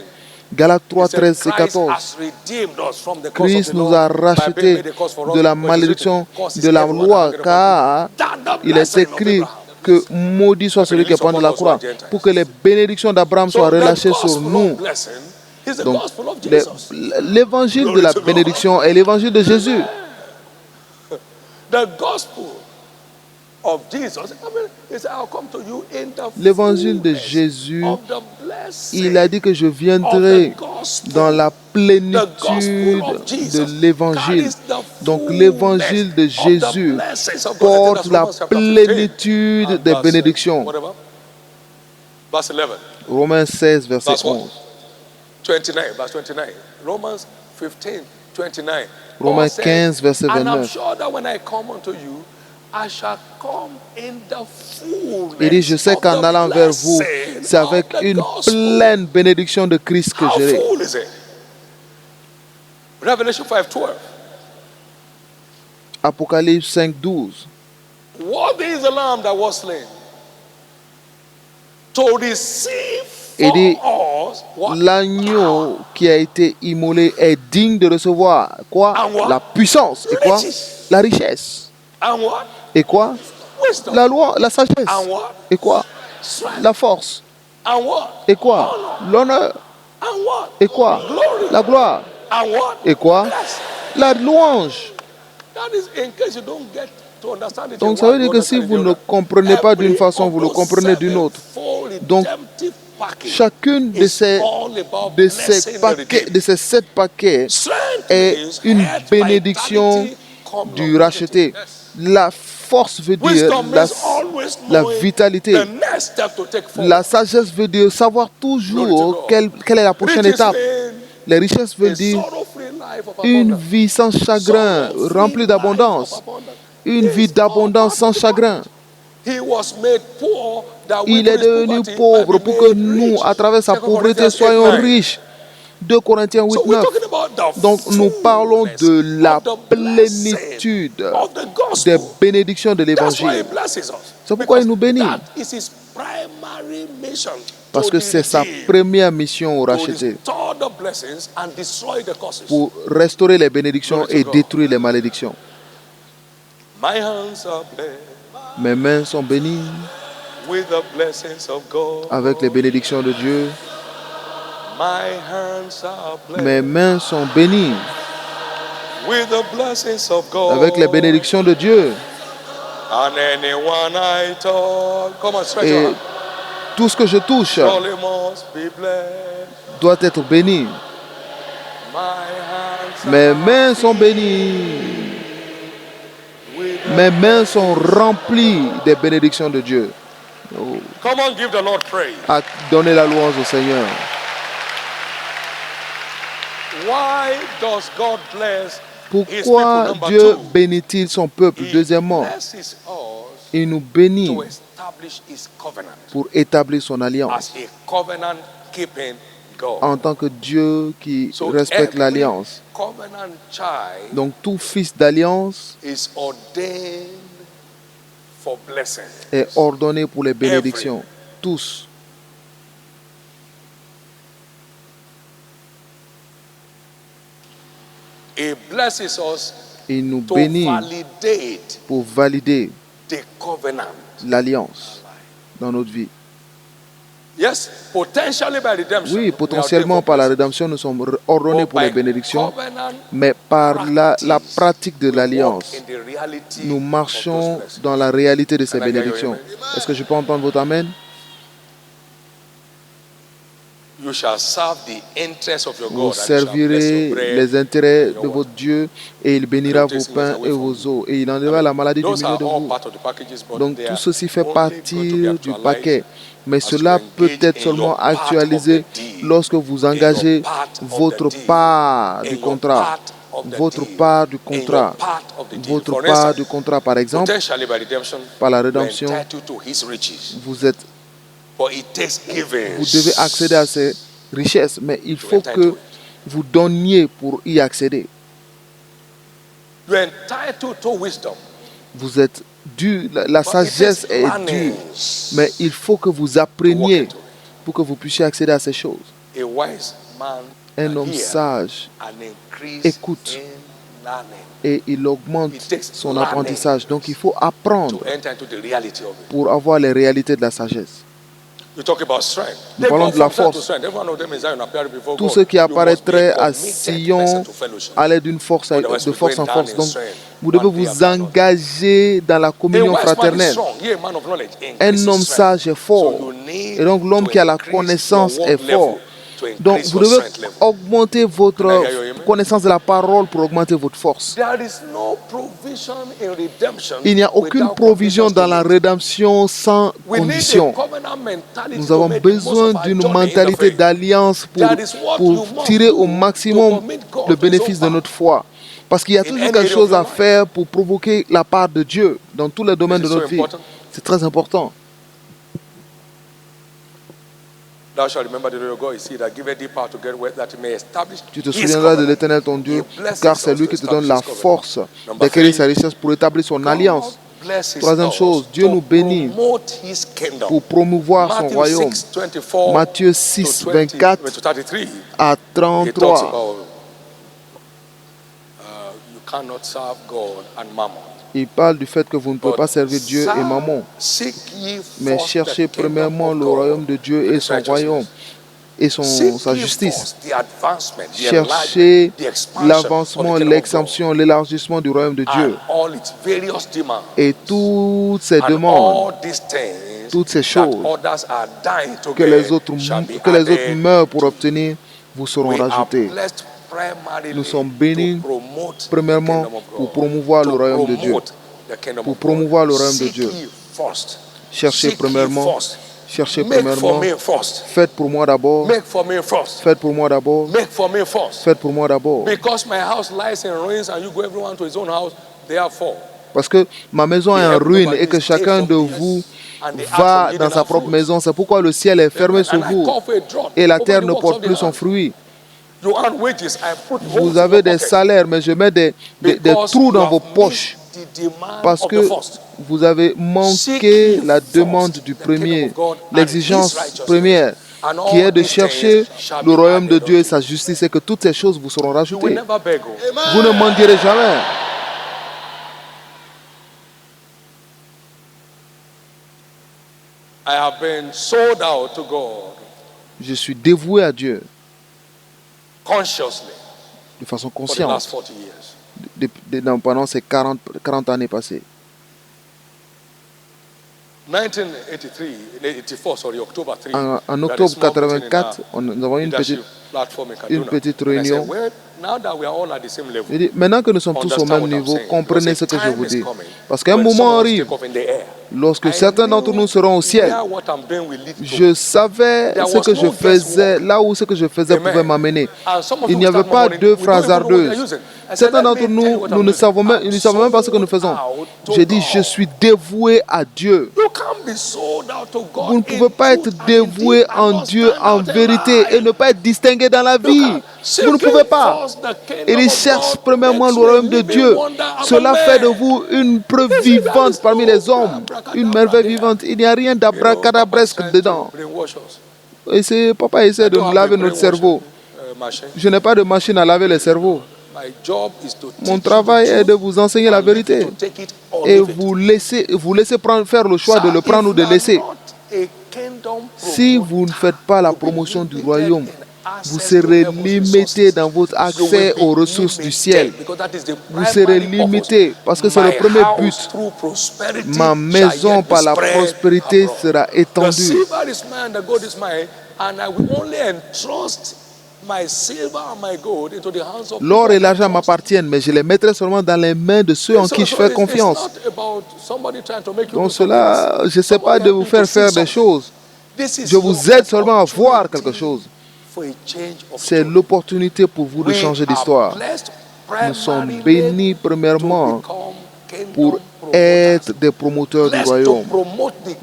Galates 3, 13 et 14. Christ nous a rachetés de la malédiction de la loi, car il est écrit que maudit soit celui qui est pendu à la croix, pour que les bénédictions d'Abraham soient relâchées sur nous. Donc, l'évangile de la bénédiction est l'évangile de Jésus. L'évangile de Jésus, il a dit que je viendrai dans la plénitude de l'évangile. Donc l'évangile de Jésus porte la plénitude des bénédictions. Romains 16, verset 11. Romains 15, verset 29. Il dit, je sais qu'en allant vers vous, c'est avec une pleine bénédiction de Christ que j'irai. Apocalypse 5, 12. What is the lamb that was slain? To receive Et dit, l'agneau qui a été immolé est digne de recevoir quoi? La puissance. Et quoi? La richesse. Et quoi? La loi, la sagesse. Et quoi? La force. Et quoi? L'honneur. Et quoi? La gloire. Et quoi? La louange. Donc ça veut dire que si vous ne comprenez pas d'une façon, vous le comprenez d'une autre. Donc chacune de ces 7 paquets est une bénédiction du racheté. La force veut dire la vitalité. La sagesse veut dire savoir toujours quelle est la prochaine étape. Les richesses veulent dire une vie sans chagrin, remplie d'abondance. Une vie d'abondance sans chagrin. Il est devenu pauvre pour que nous, à travers sa pauvreté, soyons riches. 2 Corinthiens 8, 9. Donc nous parlons de la plénitude des bénédictions de l'évangile. C'est pourquoi il nous bénit. Parce que c'est sa première mission au racheté. Pour restaurer les bénédictions et détruire les malédictions. Mes mains sont bénies avec les bénédictions de Dieu. Mes mains sont bénies avec les bénédictions de Dieu. Et tout ce que je touche doit être béni. Mes mains sont bénies. Mes mains sont remplies des bénédictions de Dieu. Oh. Donnez la louange au Seigneur. Pourquoi Dieu bénit-il son peuple? Deuxièmement, il nous bénit pour établir son alliance en tant que Dieu qui respecte l'alliance. Donc tout fils d'alliance est ordonné pour les bénédictions. Tous. Il nous bénit pour valider l'alliance dans notre vie. Oui, potentiellement par la rédemption, nous sommes ordonnés pour les bénédictions, mais par la pratique de l'alliance, nous marchons dans la réalité de ces bénédictions. Est-ce que je peux entendre votre amen? Vous servirez les intérêts de votre Dieu et il bénira vos pains et vos eaux et il enlèvera la maladie du milieu de vous. Donc tout ceci fait partie du paquet, mais cela peut être seulement actualisé lorsque vous engagez votre part du contrat. Votre part du contrat. Votre part du contrat, par exemple, par la rédemption, vous devez accéder à ces richesses, mais il faut que vous donniez pour y accéder. Vous êtes dû, la sagesse est due, mais il faut que vous appreniez pour que vous puissiez accéder à ces choses. Un homme sage écoute et il augmente son apprentissage. Donc il faut apprendre pour avoir les réalités de la sagesse. Nous parlons de la force. Tous ceux qui apparaîtraient à Sion allaient d'une force de force en force. Donc, vous devez vous engager dans la communion fraternelle. Un homme sage est fort. Et donc, l'homme qui a la connaissance est fort. Donc, vous devez augmenter votre connaissance de la parole pour augmenter votre force. Il n'y a aucune provision dans la rédemption sans condition. Nous avons besoin d'une mentalité d'alliance pour tirer au maximum le bénéfice de notre foi. Parce qu'il y a toujours quelque chose à faire pour provoquer la part de Dieu dans tous les domaines de notre vie. C'est très important. Tu te souviendras de l'Éternel ton Dieu, car c'est lui qui te donne la force d'acquérir sa richesse pour établir son alliance. Troisième chose, Dieu nous bénit pour promouvoir son royaume. Matthieu 6, 24 à 33. Il parle du fait que vous ne pouvez pas servir Dieu et Mammon. Mais cherchez premièrement le royaume de Dieu et son royaume et sa justice. Cherchez l'avancement, l'exemption, l'élargissement du royaume de Dieu. Et toutes ces demandes, toutes ces choses que les autres meurent pour obtenir, vous seront rajoutées. Nous sommes bénis premièrement pour promouvoir le royaume de Dieu. Pour promouvoir le royaume de Dieu. Cherchez premièrement. Cherchez premièrement. Faites pour moi d'abord. Faites pour moi d'abord. Faites pour moi d'abord. Parce que ma maison est en ruine et que chacun de vous va dans sa propre maison. C'est pourquoi le ciel est fermé sur vous et la terre ne porte plus son fruit. Vous avez des salaires, mais je mets des trous dans vos poches parce que vous avez manqué la demande du premier, l'exigence première, qui est de chercher le royaume de Dieu et sa justice, et que toutes ces choses vous seront rajoutées. Vous ne mendierez jamais. Je suis dévoué à Dieu de façon consciente pendant ces 40 années passées. En octobre 84, nous avons eu une petite réunion. Il dit, maintenant que nous sommes tous au même niveau, comprenez ce que je vous dis. Parce qu'un moment arrive, lorsque certains d'entre nous seront au ciel. Je savais ce que je faisais, là où ce que je faisais pouvait m'amener. Il n'y avait pas deux phrases ardeuses. Certains d'entre nous, nous ne savons même pas ce que nous faisons. J'ai dit, je suis dévoué à Dieu. Vous ne pouvez pas être dévoué en Dieu en vérité et ne pas être distingué dans la vie. Vous ne pouvez pas. Il cherche premièrement le royaume de Dieu. Cela fait de vous une preuve vivante parmi les hommes. Une merveille vivante. Il n'y a rien d'abracadabresque dedans. Et papa essaie de nous laver notre cerveau. Je n'ai pas de machine à laver le cerveau. Mon travail est de vous enseigner la vérité et vous laisser faire le choix de le prendre ou de laisser. Si vous ne faites pas la promotion du royaume, vous serez limité dans votre accès aux ressources du ciel. Vous serez limité parce que c'est le premier but. Ma maison par la prospérité sera étendue. L'or et l'argent m'appartiennent, mais je les mettrai seulement dans les mains de ceux en qui je fais confiance. Donc cela, je ne sais pas de vous faire des choses. Je vous aide seulement à voir quelque chose. C'est l'opportunité pour vous de changer d'histoire. Nous sommes bénis premièrement pour être des promoteurs du royaume.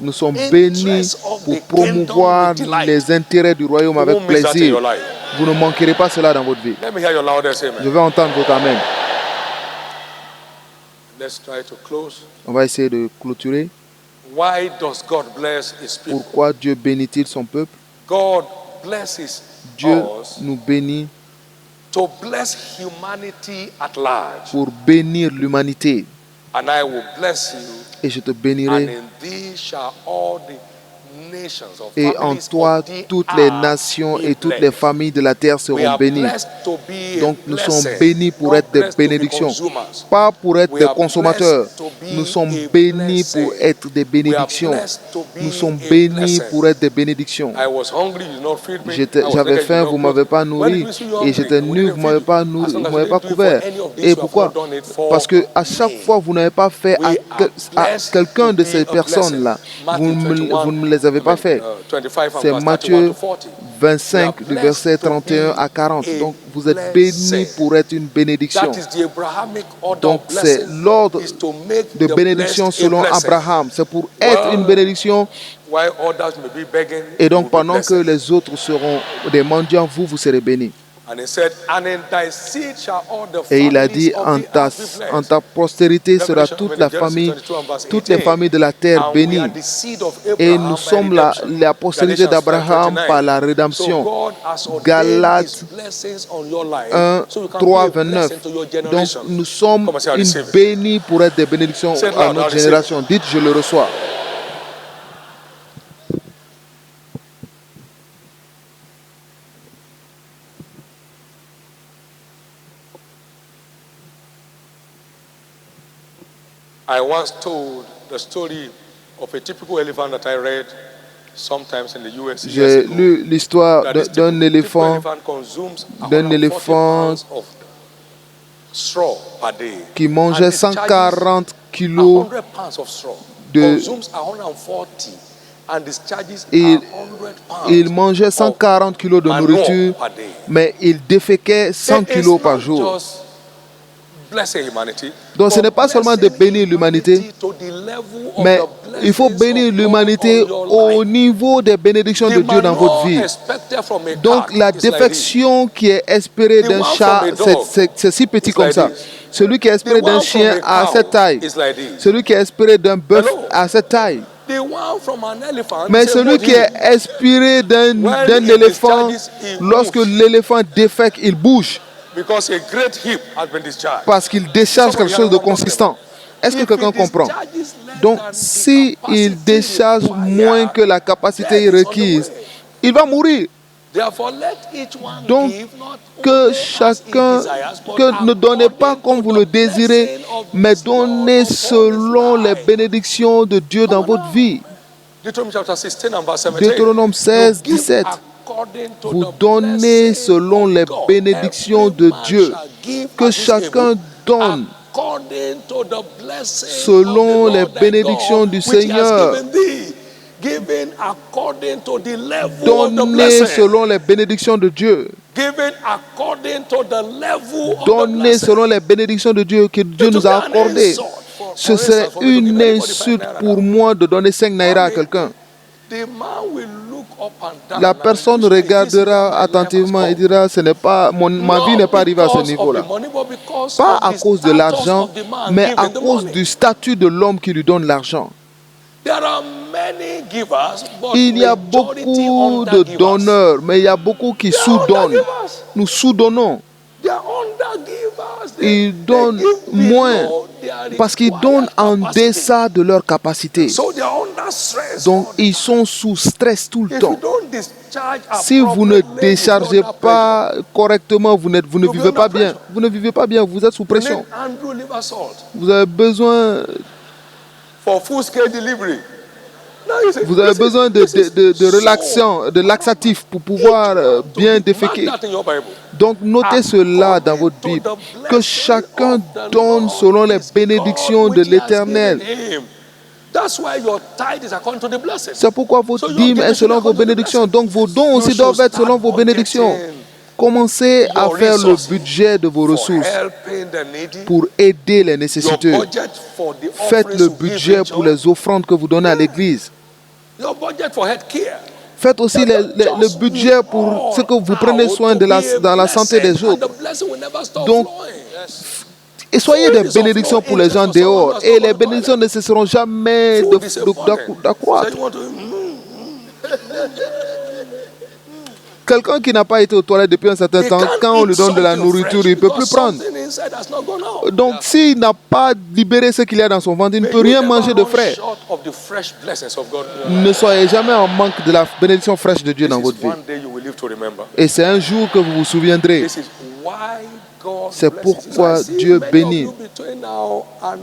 Nous sommes bénis pour promouvoir les intérêts du royaume avec plaisir. Vous ne manquerez pas cela dans votre vie. Je vais entendre votre amen. On va essayer de clôturer. Pourquoi Dieu bénit-il son peuple? Dieu nous bénit pour bénir l'humanité. Et je te bénirai. Et en toi, toutes les nations et toutes les familles de la terre seront bénies. Donc nous sommes bénis pour être des bénédictions, pas pour être des consommateurs. Nous sommes bénis pour être des bénédictions. Nous sommes bénis pour être des bénédictions. J'avais faim, vous ne m'avez pas nourri. Et j'étais nu, vous ne m'avez pas nourri, vous m'avez pas couvert. Et pourquoi? Parce que à chaque fois, vous n'avez pas fait à quelqu'un de ces personnes-là. Vous ne me les avez pas fait. C'est Matthieu 25, du verset 31 à 40. Donc, vous êtes bénis pour être une bénédiction. Donc, c'est l'ordre de bénédiction selon Abraham. C'est pour être une bénédiction. Et donc, pendant que les autres seront des mendiants, vous serez bénis. Et il a dit, en ta postérité sera toute la famille, toutes les familles de la terre bénies. Et nous sommes la postérité d'Abraham par la rédemption. Galates 1, 3, 29. Donc nous sommes une bénie pour être des bénédictions à notre génération. Dites, je le reçois. I once told the story of a typical elephant that I read sometimes in the US. J'ai lu l'histoire d'un éléphant qui mangeait 140 kilos de... Il mangeait 140 kilos de nourriture, mais il déféquait 100 kilos par jour. Donc ce n'est pas seulement de bénir l'humanité, mais il faut bénir l'humanité au niveau des bénédictions de Dieu dans votre vie. Donc la défection qui est espérée d'un chat, c'est si petit comme ça. Celui qui est espéré d'un chien à cette taille. Celui qui est espéré d'un bœuf à cette taille. Mais celui qui est inspiré d'un éléphant, lorsque l'éléphant défèque, il bouge. Parce qu'il décharge quelque chose de consistant. Est-ce que quelqu'un comprend? Donc, s'il décharge moins que la capacité requise, il va mourir. Donc, que chacun, ne donnez pas comme vous le désirez, mais donnez selon les bénédictions de Dieu dans votre vie. Deutéronome 16, 17. Vous donnez selon les bénédictions de Dieu. Que chacun donne selon les bénédictions du Seigneur. Donnez selon les bénédictions de Dieu. Donnez selon les bénédictions de Dieu que Dieu nous a accordées. Ce serait une insulte pour moi de donner 5 naira à quelqu'un. La personne regardera attentivement et dira, ce n'est pas, ma vie n'est pas arrivée à ce niveau-là. Pas à cause de l'argent, mais à cause du statut de l'homme qui lui donne l'argent. Il y a beaucoup de donneurs, mais il y a beaucoup qui sous-donnent. Nous sous-donnons. Ils donnent moins parce qu'ils donnent en deçà de leur capacité. Donc, ils sont sous stress tout le temps. Si vous ne déchargez pas correctement, vous ne vivez pas bien. Vous ne vivez pas bien, vous êtes sous pression. Vous avez besoin... Vous avez besoin de relaxant, de laxatif pour pouvoir bien déféquer. Donc notez cela dans votre Bible, que chacun donne selon les bénédictions de l'Éternel. C'est pourquoi votre dîme est selon vos bénédictions. Donc vos dons aussi doivent être selon vos bénédictions. Commencez à faire le budget de vos ressources pour aider les nécessiteux. Faites le budget pour les offrandes que vous donnez à l'église. Faites aussi le budget pour ce que vous prenez soin dans la santé des autres. Donc, et soyez des bénédictions pour les gens dehors. Et les bénédictions ne cesseront jamais d'accroître. Quelqu'un qui n'a pas été aux toilettes depuis un certain temps, quand on lui donne de la nourriture, il ne peut plus prendre. Donc, s'il n'a pas libéré ce qu'il y a dans son ventre, il ne peut rien manger de frais. Ne soyez jamais en manque de la bénédiction fraîche de Dieu dans votre vie. Et c'est un jour que vous vous souviendrez. C'est pourquoi Dieu bénit.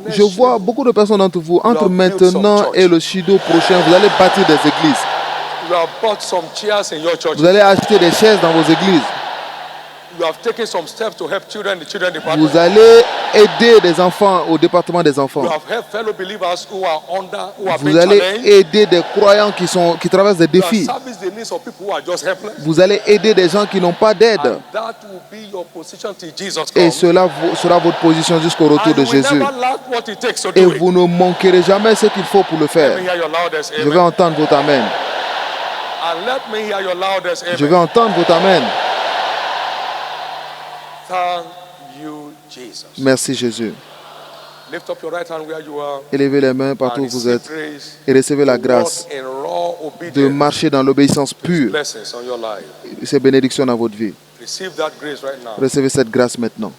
Je vois beaucoup de personnes d'entre vous, entre maintenant et le Shido prochain, vous allez bâtir des églises. Vous allez acheter des chaises dans vos églises. Vous allez aider des enfants au département des enfants. Vous allez aider des croyants qui traversent des défis. Vous allez aider des gens qui n'ont pas d'aide. Et cela sera votre position jusqu'au retour de Jésus. Et vous ne manquerez jamais ce qu'il faut pour le faire. Je vais entendre votre amen. Je vais entendre votre amen. Thank you, Jesus. Merci Jésus. Lift up your right hand where you are. Élevez les mains partout and où vous receive êtes grace et recevez la to grâce walk in raw de obedience marcher dans l'obéissance to His pure. blessings on your life. Ces bénédictions dans votre vie. Receive that grace right now. Recevez cette grâce maintenant.